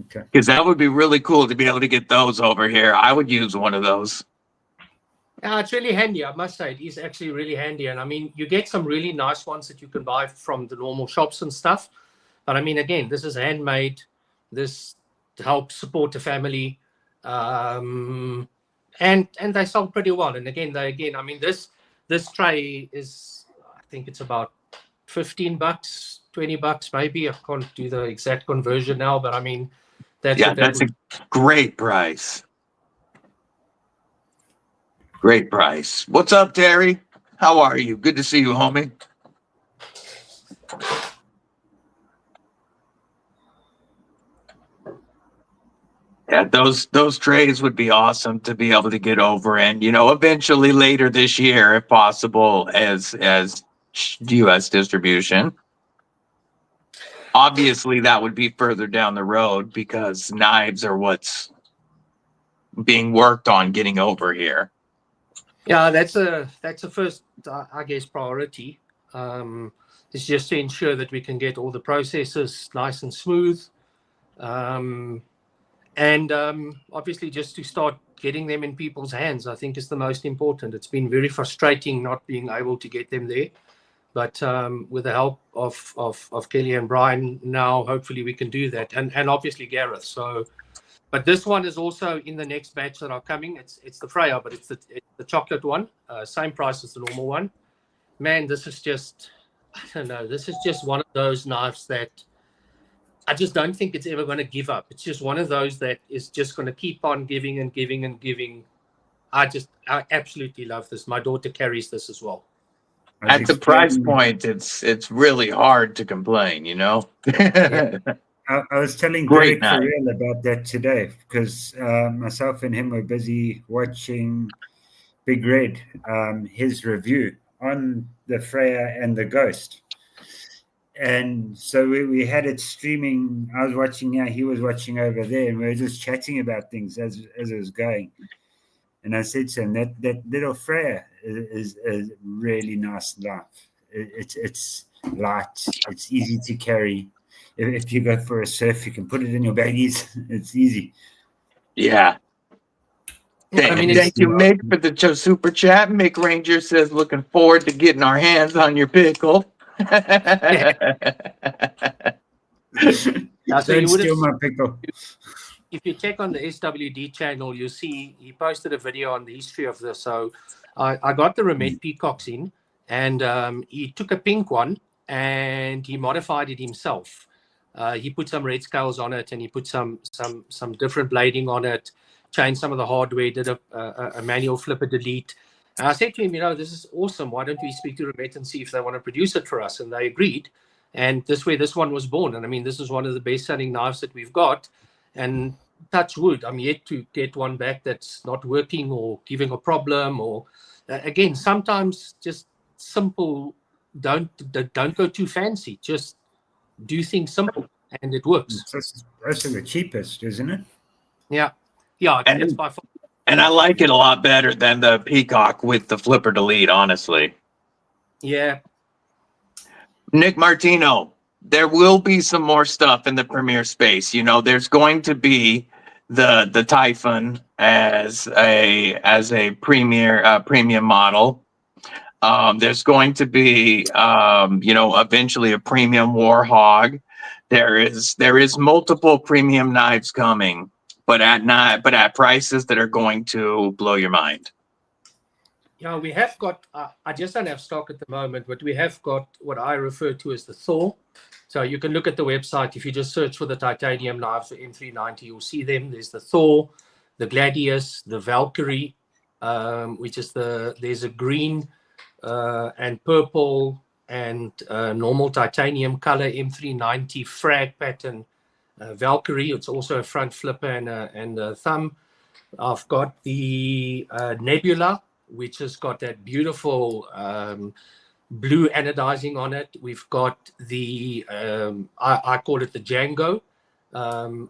Okay. Because that would be really cool to be able to get those over here. I would use one of those. It's really handy, I must say. It is actually really handy. And I mean, you get some really nice ones that you can buy from the normal shops and stuff. But I mean, again, this is handmade. This helps support the family. And they sell pretty well. And again, I mean, this tray is, I think it's about $15, $20 maybe. I can't do the exact conversion now, but I mean, that's a great price. Great price. What's up, Terry? How are you? Good to see you, homie. Yeah, those trays would be awesome to be able to get over, and eventually later this year, if possible, as U.S. distribution. Obviously, that would be further down the road because knives are what's being worked on getting over here? Yeah, that's a first, I guess, priority. It's just to ensure that we can get all the processes nice and smooth, and obviously just to start getting them in people's hands, I think is the most important. It's been very frustrating not being able to get them there, but with the help of Kelly and Brian now, hopefully we can do that, and obviously Gareth. So. But this one is also in the next batch that are coming. It's the Freya, but it's the chocolate one. Same price as the normal one. Man, this is just, I don't know. This is just one of those knives that I just don't think it's ever going to give up. It's just one of those that is just going to keep on giving and giving and giving. I absolutely love this. My daughter carries this as well. At the price point, it's really hard to complain, you know? Yeah. I was telling Great Greg for real about that today because myself and him were busy watching Big Red, his review on the Freya and the Ghost. And so we had it streaming. I was watching here, he was watching over there, and we were just chatting about things as it was going. And I said to him, that little Freya is a really nice knife. It's light, it's easy to carry. If you go for a surf, you can put it in your baggies. It's easy. Yeah. Thank you, Mick, for the super chat. Mick Ranger says, looking forward to getting our hands on your pickle. So Don't steal my pickle. If you check on the SWD channel, you'll see he posted a video on the history of this. So I got the Remet peacocks in, and he took a pink one and he modified it himself. He put some red scales on it, and he put some different blading on it, changed some of the hardware, did a manual flipper delete. And I said to him, you know, this is awesome. Why don't we speak to Remet and see if they want to produce it for us? And they agreed. And this one was born. And I mean, this is one of the best-selling knives that we've got. And touch wood, I'm yet to get one back that's not working or giving a problem. Or again, sometimes just simple. Don't go too fancy. Just do things simple, and it works. It's also the cheapest, isn't it? Yeah, it's by far. And I like it a lot better than the Peacock with the flipper delete, honestly. Yeah. Nick Martino, there will be some more stuff in the Premier space. You know, there's going to be the Typhon as a premium model. There's going to be, eventually a premium Warhog. There is multiple premium knives coming, but at prices that are going to blow your mind. Yeah, we have got. I just don't have stock at the moment, but we have got what I refer to as the Thor. So you can look at the website. If you just search for the titanium knives for M390, you'll see them. There's the Thor, the Gladius, the Valkyrie, which is there's a green and purple and normal titanium color M390 frag pattern Valkyrie. It's also a front flipper and a thumb. I've got the Nebula, which has got that beautiful blue anodizing on it. We've got the I call it the Django,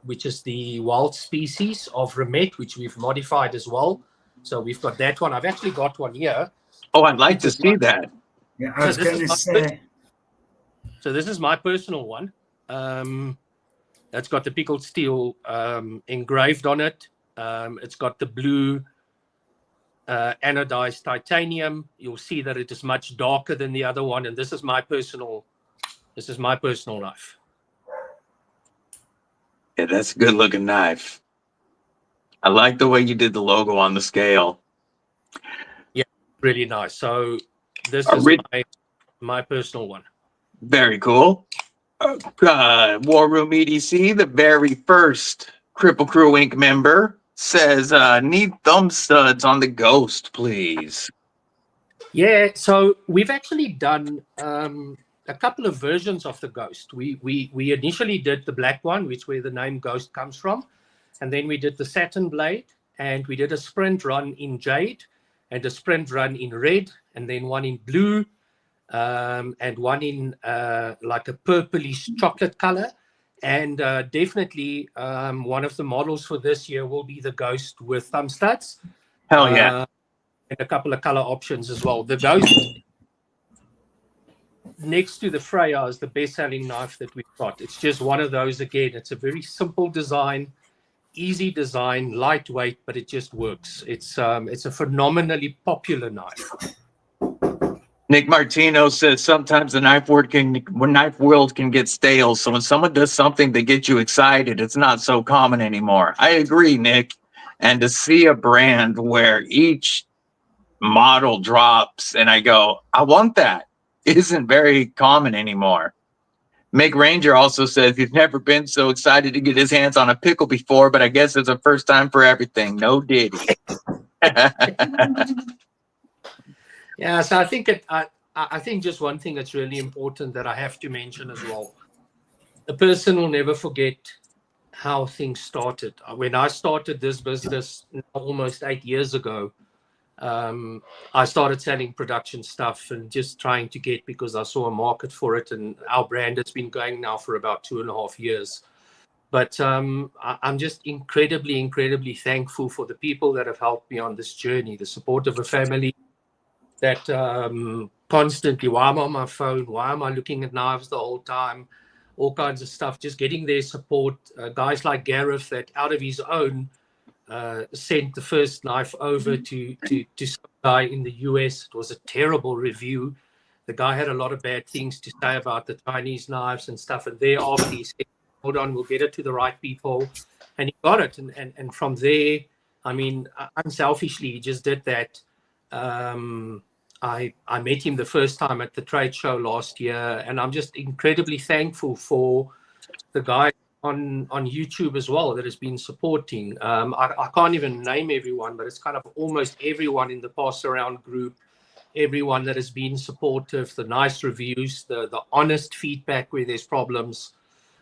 which is the wild species of Remet, which we've modified as well. So we've got that one. I've actually got one here. Oh, I'd like to see that. Yeah, I was going to say. So this is my personal one. That's got the Pickled Steel engraved on it. It's got the blue anodized titanium. You'll see that it is much darker than the other one, and this is my personal knife. Yeah, that's a good looking knife. I like the way you did the logo on the scale. Yeah, really nice. So this is my personal one. Very cool. War Room EDC, the very first Kripple Krew Inc member, says, need thumb studs on the Ghost, please. Yeah, so we've actually done a couple of versions of the Ghost. We initially did the black one, which where the name Ghost comes from. And then we did the satin blade, and we did a sprint run in jade and a sprint run in red, and then one in blue, and one in like a purplish chocolate color. And definitely one of the models for this year will be the Ghost with thumb studs. Hell yeah. And a couple of color options as well. The Ghost, next to the Freya, is the best-selling knife that we've got. It's just one of those, again, it's a very simple design, easy design, lightweight, but it just works. It's a phenomenally popular knife. Nick Martino says sometimes the knife world can get stale. So when someone does something that gets you excited, it's not so common anymore. I agree, Nick. And to see a brand where each model drops and I go, I want that, isn't very common anymore. Meg Ranger also says he's never been so excited to get his hands on a pickle before, but I guess it's a first time for everything. No diddy. Yeah, so I think just one thing that's really important that I have to mention as well. A person will never forget how things started. When I started this business almost 8 years ago, I started selling production stuff and just trying to get, because I saw a market for it, and our brand has been going now for about 2.5 years. But I'm just incredibly thankful for the people that have helped me on this journey, the support of a family that constantly, why am I on my phone? Why am I looking at knives the whole time? All kinds of stuff, just getting their support. Guys like Gareth that out of his own sent the first knife over to some guy in the US. It was a terrible review. The guy had a lot of bad things to say about the Chinese knives and stuff. And thereafter he said, hold on, we'll get it to the right people. And he got it. And from there, I mean, unselfishly, he just did that. I met him the first time at the trade show last year, and I'm just incredibly thankful for the guy on YouTube as well that has been supporting. I can't even name everyone, but it's kind of almost everyone in the Pass Around group, everyone that has been supportive, the nice reviews, the honest feedback where there's problems,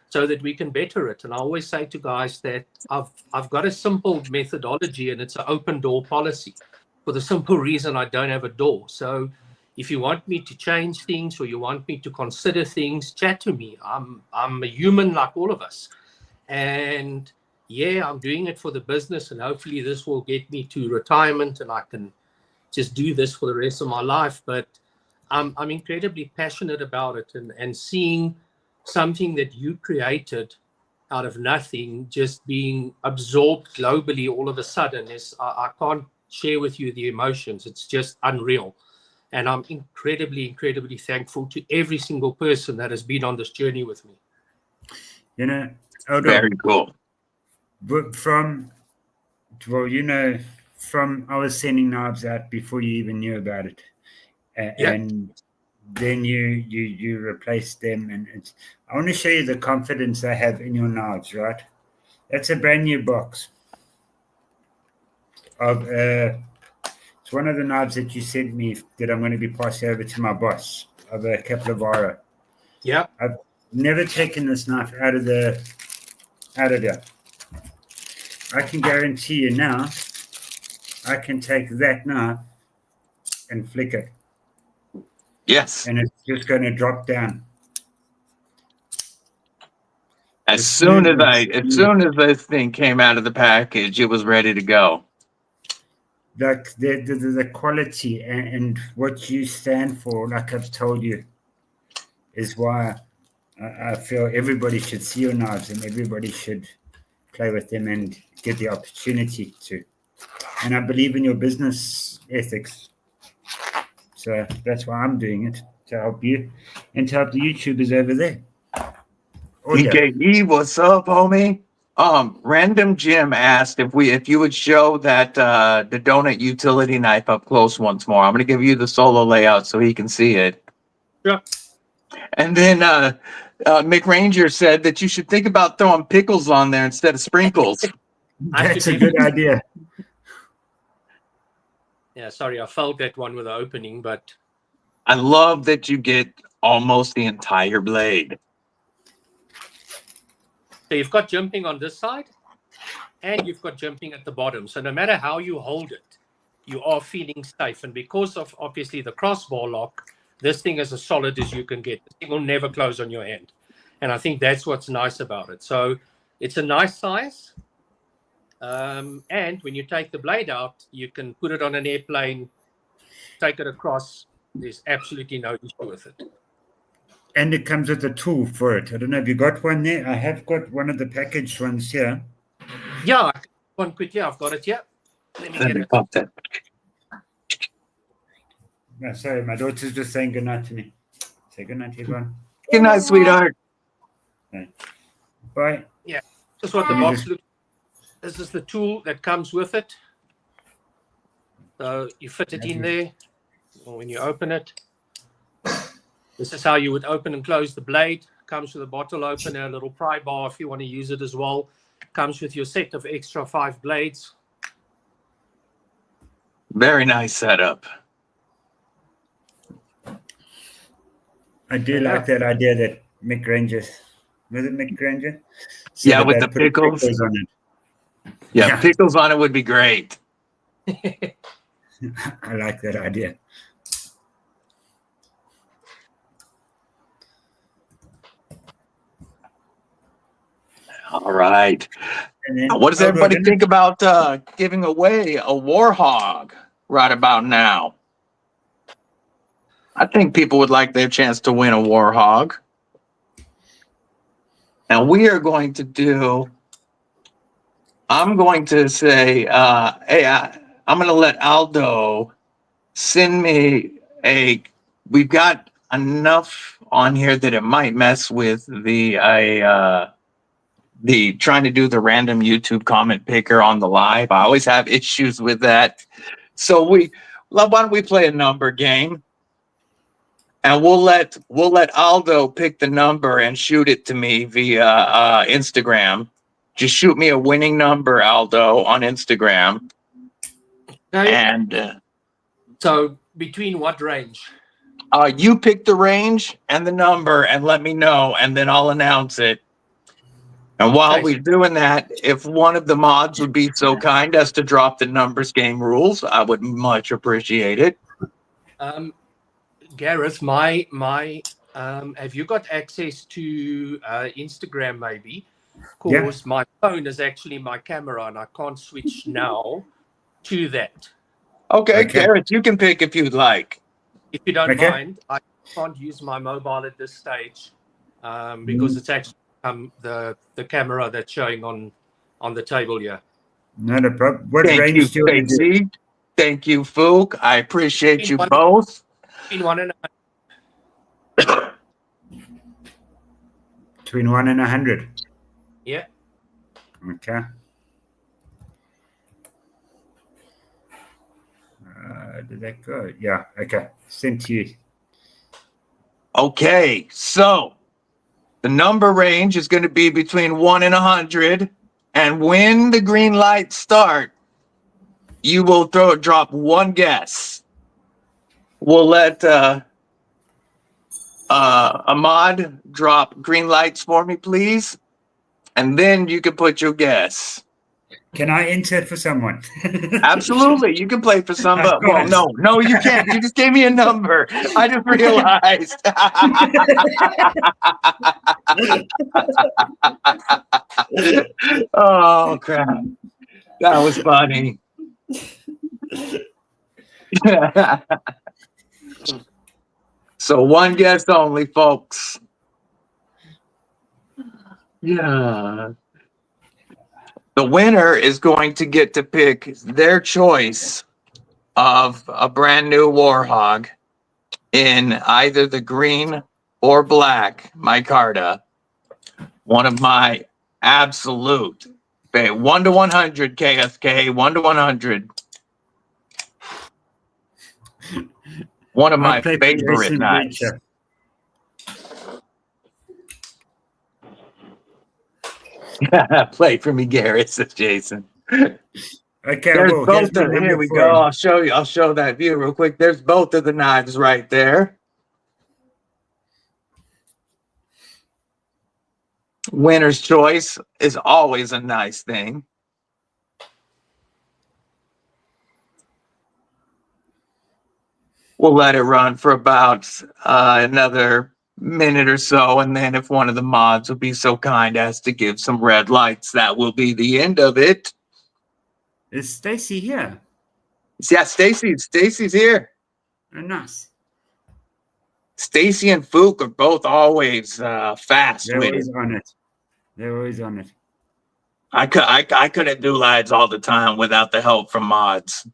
so that we can better it. And I always say to guys that I've got a simple methodology, and it's an open door policy. For the simple reason I don't have a door. So if you want me to change things or you want me to consider things, chat to me. I'm a human like all of us. And yeah, I'm doing it for the business, and hopefully this will get me to retirement and I can just do this for the rest of my life. But I'm incredibly passionate about it, and seeing something that you created out of nothing just being absorbed globally all of a sudden is, I can't share with you the emotions. It's just unreal. And I'm incredibly thankful to every single person that has been on this journey with me. You know, Aldo, Very cool. but from I was sending knives out before you even knew about it. And then you replaced them, and I want to show you the confidence I have in your knives, right? That's a brand new box of it's one of the knives that you sent me that I'm going to be passing over to my boss of a Caplavara. Yeah. I've never taken this knife out of there. I can guarantee you now, I can take that knife and flick it. Yes. And it's just going to drop down. As soon as this thing came out of the package, it was ready to go. The quality and what you stand for, like I've told you, is why I feel everybody should see your knives and everybody should play with them and get the opportunity to. And I believe in your business ethics. So that's why I'm doing it, to help you and to help the YouTubers over there. DKE, what's up, homie? Random Jim asked if you would show that the donut utility knife up close once more. I'm gonna give you the solo layout so he can see it. Yeah. And then Mick Ranger said that you should think about throwing pickles on there instead of sprinkles. That's a good idea. Yeah, sorry, I failed that one with the opening, but I love that you get almost the entire blade. so you've got jumping on this side and you've got jumping at the bottom. So no matter how you hold it, you are feeling safe. And because of obviously the crossbar lock, this thing is as solid as you can get. This thing will never close on your hand. And I think that's what's nice about it. So it's a nice size. And when you take the blade out, you can put it on an airplane, take it across. There's absolutely no issue with it. And it comes with a tool for it. I don't know if you got one there. I have got one of the packaged ones here. Yeah, one quick. Yeah, I've got it here. Let me get it. Pop that. Oh, sorry, my daughter's just saying goodnight to me. Say goodnight, everyone. Good night, sweetheart. Bye. Yeah, this is what the box looks. This is the tool that comes with it. So you fit it in there, or when you open it. This is how you would open and close the blade. Comes with a bottle opener, a little pry bar if you want to use it as well. Comes with your set of extra 5 blades. Very nice setup. I do like that idea that Mick Granger, was it Mick Granger? Yeah, Said with that the put pickles. on it. Yeah, pickles on it would be great. I like that idea. All right. And then, What does everybody think about giving away a Warhog right about now? I think people would like their chance to win a Warhog. And we are going to do, I'm going to say, hey, I'm going to let Aldo send me we've got enough on here that it might mess with the trying to do the random YouTube comment picker on the live. I always have issues with that. So why don't we play a number game? And we'll let Aldo pick the number and shoot it to me via Instagram. Just shoot me a winning number, Aldo, on Instagram. Okay. And So between what range? you pick the range and the number and let me know, and then I'll announce it. And while we're doing that, if one of the mods would be so kind as to drop the numbers game rules, I would much appreciate it. Gareth, have you got access to Instagram maybe? Because my phone is actually my camera and I can't switch now to that. Okay, Gareth, you can pick if you'd like. If you don't mind, I can't use my mobile at this stage because it's actually the camera that's showing on the table here. Not a problem. What Thank range you, do you want to do? Stacey. Thank you, Fook. I appreciate you both. Between 1 and Between 1 and 100. Yeah. Okay. Did that go? Yeah. Okay. Sent to you. Okay, so the number range is going to be between 1 and 100, and when the green lights start, you will drop one guess. We'll let Ahmad drop green lights for me, please, and then you can put your guess. Can I enter for someone? Absolutely, you can play for somebody. Well, no, you can't. You just gave me a number. I just realized. Oh crap! That was funny. So one guess only, folks. Yeah. The winner is going to get to pick their choice of a brand new Warhog in either the green or black micarta. One of my absolute 1 to 100 KSK, 1 to 100. One of my favorite knives. Play for me, Gareth, says Jason. Okay, There's both of, here we go. I'll show you. I'll show that view real quick. There's both of the knives right there. Winner's choice is always a nice thing. We'll let it run for about another minute or so, and then if one of the mods will be so kind as to give some red lights, that will be the end of it. Is Stacy here? Yeah, Stacy's here. Oh, nice. Stacy and Fook are both always fast They're with always it. on it. They're always on it. I couldn't do lives all the time without the help from mods.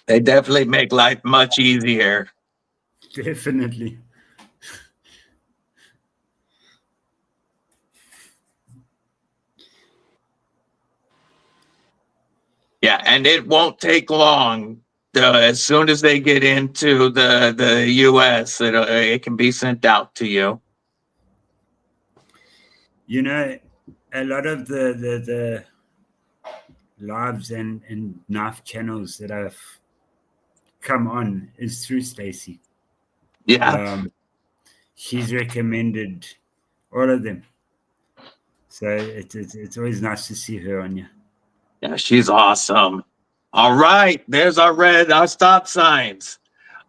They definitely make life much easier. Definitely. Yeah, and it won't take long. As soon as they get into the US, it can be sent out to you. You know, a lot of the lives and knife channels that I've come on is through Stacy. Yeah. She's recommended all of them. So it's always nice to see her on you. Yeah, she's awesome. All right, there's our stop signs.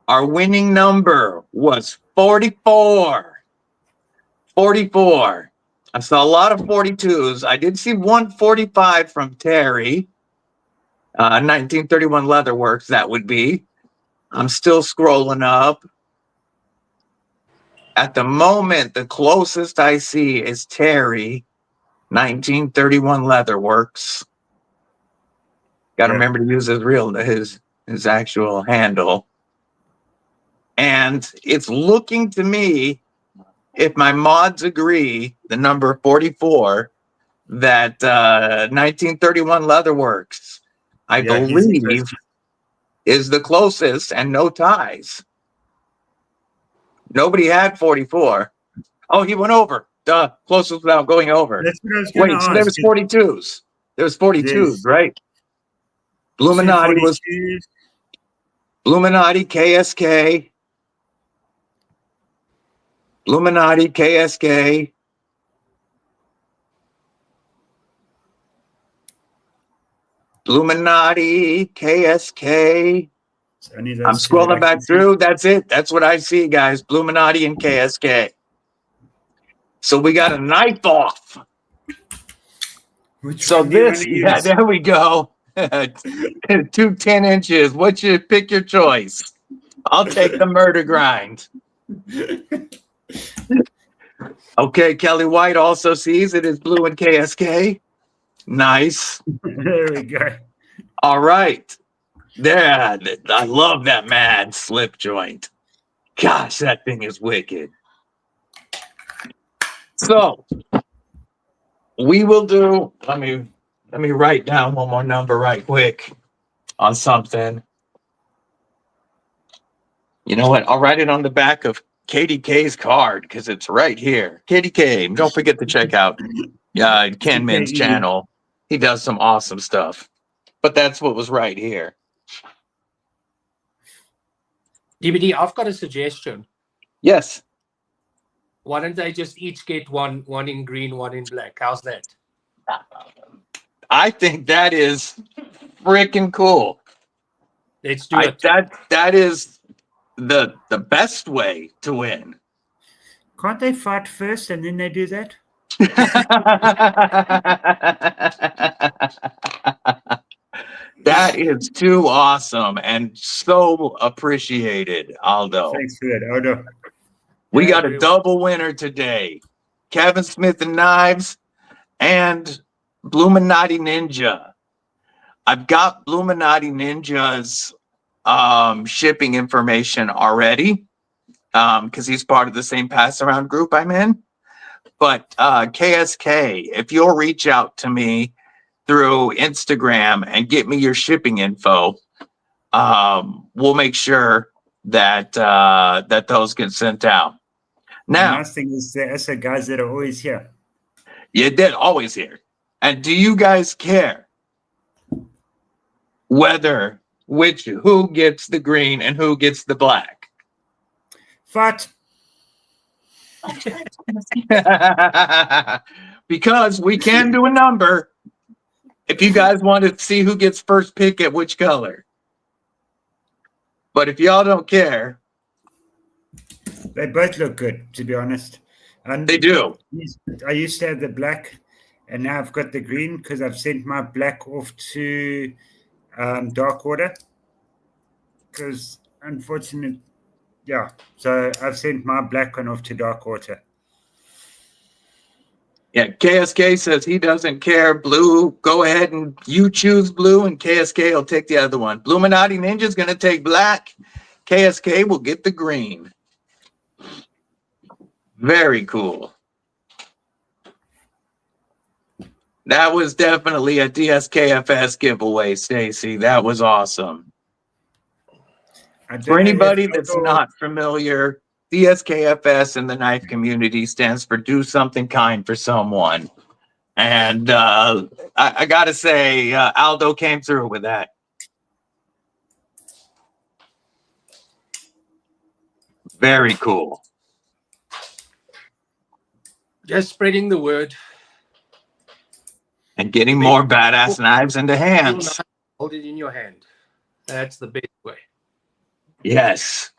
Our winning number was 44. 44. I saw a lot of 42s. I did see 145 from Terry. 1931 Leatherworks, that would be. I'm still scrolling up. At the moment, the closest I see is Terry, 1931 Leatherworks. Got to remember to use his actual handle. And it's looking to me, if my mods agree, the number 44, that 1931 Leatherworks, I believe, is the closest and no ties. Nobody had 44. Oh, he went over. Duh, closest without going over. That's what I was going to ask. So there was 42s. There was 42s, right? Illuminati was Illuminati, KSK. Illuminati, KSK. Illuminati, KSK. I'm scrolling back through. That's it. That's what I see, guys. Illuminati and KSK. So we got a knife off. So this, yeah, there we go. 2 10 inches. Pick your choice. I'll take the murder grind. Okay, Kelly White also sees it is blue and KSK. Nice. There we go. All right. There, I love that mad slip joint. Gosh, that thing is wicked. So we will do, let me write down one more number right quick on something. You know what? I'll write it on the back of KDK's card because it's right here. KDK, don't forget to check out Ken Min's channel. He does some awesome stuff. But that's what was right here. DBD, I've got a suggestion. Yes. Why don't they just each get one in green, one in black? How's that? I think that is freaking cool. Let's do it. That is the best way to win. Can't they fight first and then they do that? That is too awesome and so appreciated, Aldo. Thanks for that, Aldo. We got a double winner today. Kevin Smith and Knives and Illuminati Ninja. I've got Illuminati Ninja's shipping information already because he's part of the same pass around group I'm in. But KSK, if you'll reach out to me through Instagram and get me your shipping info, we'll make sure that that those get sent out. Now, the nice thing is there's guys that are always here. Yeah, they're always here. And do you guys care who gets the green and who gets the black? Fight. Because we can do a number if you guys want to see who gets first pick at which color. But if y'all don't care, They both look good, to be honest. And they do. I used to have the black, and now I've got the green because I've sent my black off to dark water. Because unfortunately, yeah, so I've sent my black one off to dark water. Yeah, KSK says he doesn't care. Blue, go ahead and you choose blue, and KSK will take the other one. Bluminati Ninja's going to take black. KSK will get the green. Very cool. That was definitely a DSKFS giveaway, Stacy. That was awesome. For anybody that's not familiar, DSKFS in the knife community stands for Do Something Kind for Someone. And I got to say, Aldo came through with that. Very cool. Just spreading the word. And getting more badass knives into hands. Hold it in your hand. That's the best way. Yes.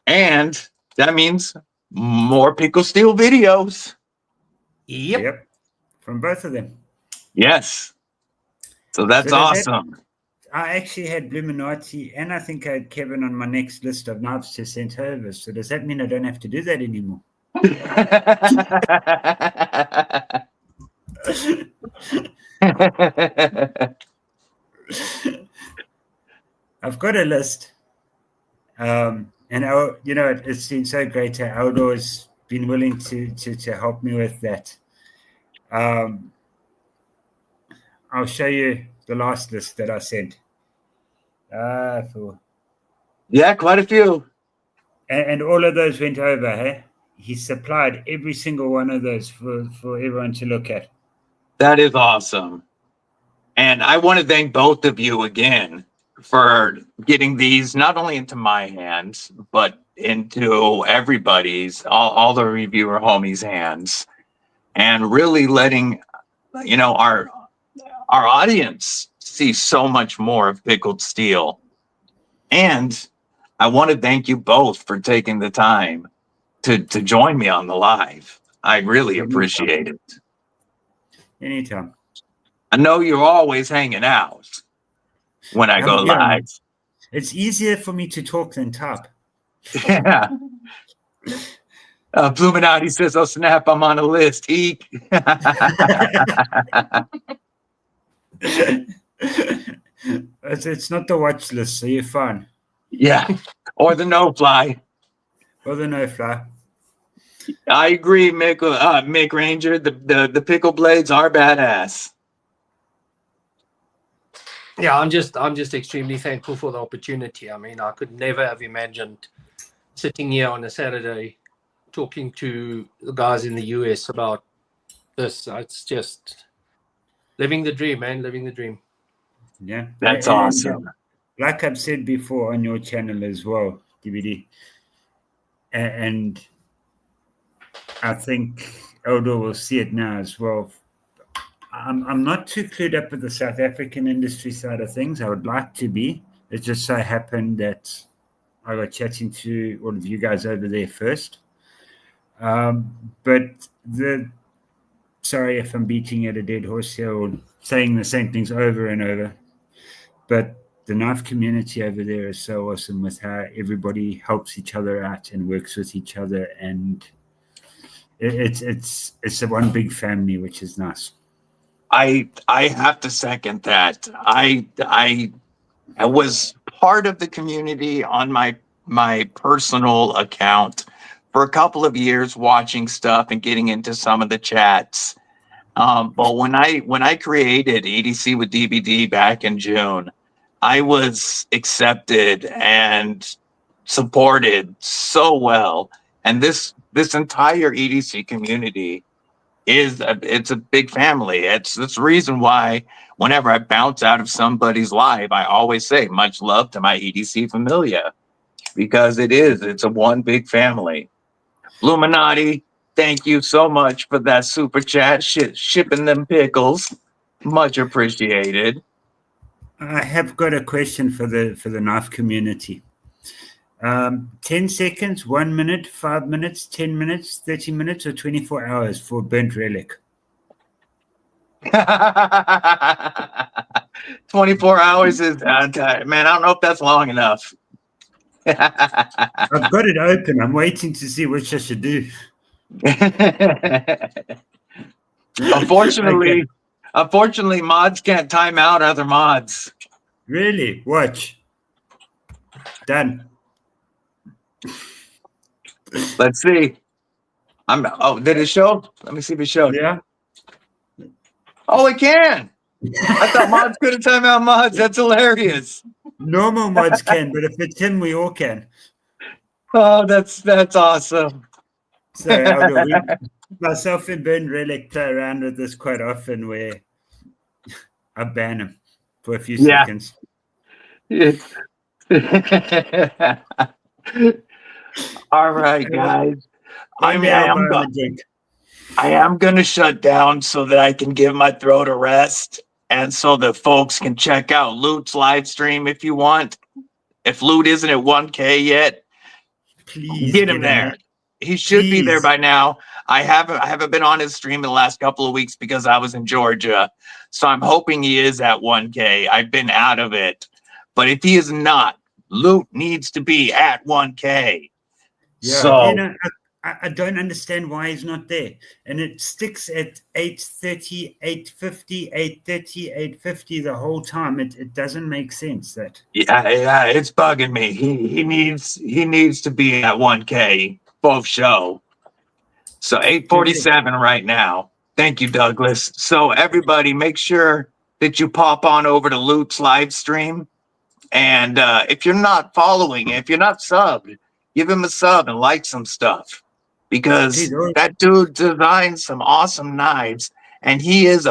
And that means more Pickled Steel videos. Yep. From both of them. Yes. So that's awesome. I actually had Bluminati, and I think I had Kevin on my next list of knives to send over. So does that mean I don't have to do that anymore? I've got a list. And it's been so great. Aldo has been willing to help me with that. I'll show you the last list that I sent. Yeah, quite a few. And all of those went over, hey? He supplied every single one of those for everyone to look at. That is awesome. And I want to thank both of you again for getting these not only into my hands, but into everybody's, all the reviewer homies' hands, and really letting, our audience see so much more of Pickled Steel. And I want to thank you both for taking the time to join me on the live. I really appreciate it. Anytime. I know you're always hanging out when I go live. It's easier for me to talk than type. Yeah. Bluminati says, "Oh snap, I'm on a list." Eek. It's not the watch list, so you're fine. Yeah, or the no fly. Or the no fly. I agree, Mick Ranger. The pickle blades are badass. Yeah, I'm just extremely thankful for the opportunity. I mean, I could never have imagined sitting here on a Saturday talking to the guys in the US about this. It's just living the dream, man, living the dream. Yeah. That's awesome. Like I've said before on your channel as well, DBD. And I think Aldo will see it now as well. I'm not too clued up with the South African industry side of things. I would like to be. It just so happened that I got chatting to all of you guys over there first. But sorry if I'm beating at a dead horse here or saying the same things over and over. But the knife community over there is so awesome with how everybody helps each other out and works with each other, and it's a one big family, which is nice. I have to second that. I was part of the community on my personal account for a couple of years, watching stuff and getting into some of the chats. But when I created EDC with DBD back in June, I was accepted and supported so well. And this entire EDC community it's a big family. It's the reason why whenever I bounce out of somebody's live, I always say much love to my EDC familia, because it's a one big family. Bluminati, thank you so much for that super chat, shipping them pickles. Much appreciated. I have got a question for the knife community. 10 seconds, 1 minute, 5 minutes, 10 minutes, 30 minutes, or 24 hours for burnt relic? 24 hours is man, I don't know if that's long enough. I've got it open. I'm waiting to see which I should do. Unfortunately, unfortunately, mods can't time out other mods. Really? Watch. Done. Let's see. Oh, did it show? Let me see if it showed. Yeah. Oh, it can. I thought mods couldn't time out mods. That's hilarious. Normal mods can, but if it's him, we all can. Oh, that's awesome. So Aldo, myself and Ben Relic play around with this quite often, where I ban him for a few seconds. All right, guys. I am going to shut down so that I can give my throat a rest, and so that folks can check out Loot's live stream if you want. If Loot isn't at 1K yet, please get him there. He should be there by now. I haven't been on his stream in the last couple of weeks because I was in Georgia, so I'm hoping he is at 1K. I've been out of it, but if he is not, Loot needs to be at 1K. Yeah, so I don't understand why he's not there. And it sticks at 8:30, 8:50, 8:30, 8:50 the whole time. It doesn't make sense that. Yeah, it's bugging me. He needs to be at 1K both show. So 8:47 right now. Thank you, Douglas. So everybody, make sure that you pop on over to Loot's live stream. And if you're not following, if you're not subbed, give him a sub and like some stuff. Because that dude designs some awesome knives, and he's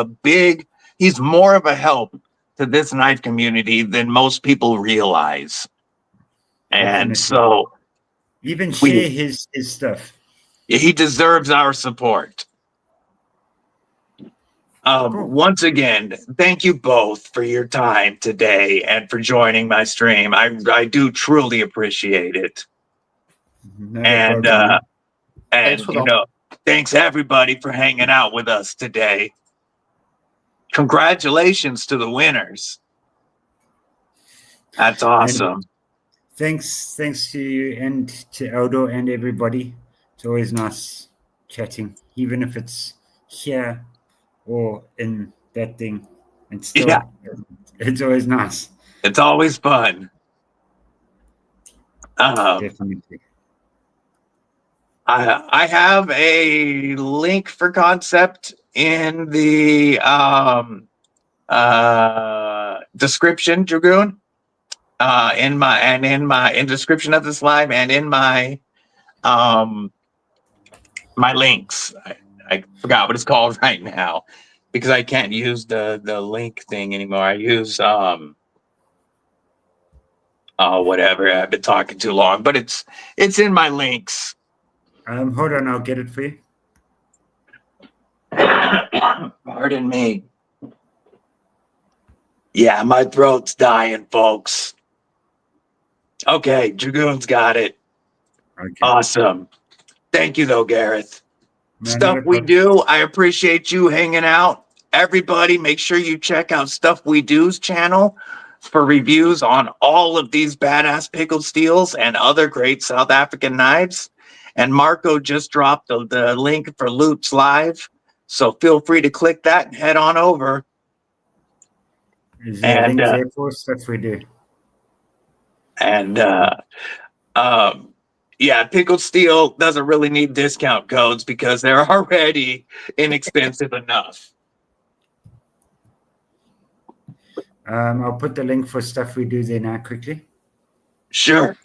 more of a help to this knife community than most people realize. And so even share his stuff. He deserves our support. Cool. Once again, thank you both for your time today and for joining my stream. I do truly appreciate it. And thanks everybody for hanging out with us today. Congratulations to the winners. That's awesome. And thanks to you and to Aldo and everybody. It's always nice chatting, even if it's here or in that thing. And still, it's always nice. It's always fun. Definitely. I have a link for Kansept in the description, Dragoon. In description of this live and in my my links. I forgot what it's called right now because I can't use the link thing anymore. I use whatever. I've been talking too long, but it's in my links. Hold on, I'll get it for you. Pardon me. Yeah, my throat's dying, folks. Okay, Dragoon's got it. Okay. Awesome. Thank you, though, Gareth. Stuff We Do, I appreciate you hanging out. Everybody, make sure you check out Stuff We Do's channel for reviews on all of these badass pickled steels and other great South African knives. And Marco just dropped the link for Loot's Live, so feel free to click that and head on over. Is there a link there for Stuff We Do? And yeah, Pickled Steel doesn't really need discount codes because they're already inexpensive enough. I'll put the link for Stuff We Do there now quickly. Sure.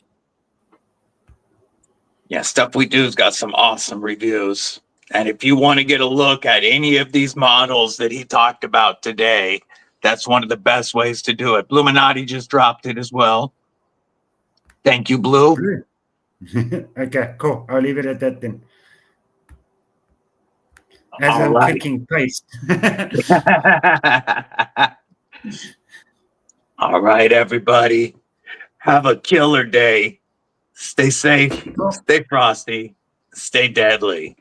Yeah, Stuff We Do's got some awesome reviews. And if you want to get a look at any of these models that he talked about today, that's one of the best ways to do it. Bluminati just dropped it as well. Thank you, Blue. Okay, cool. I'll leave it at that then. As I'm clicking paste. All All right, everybody. Have a killer day. Stay safe, stay frosty, stay deadly.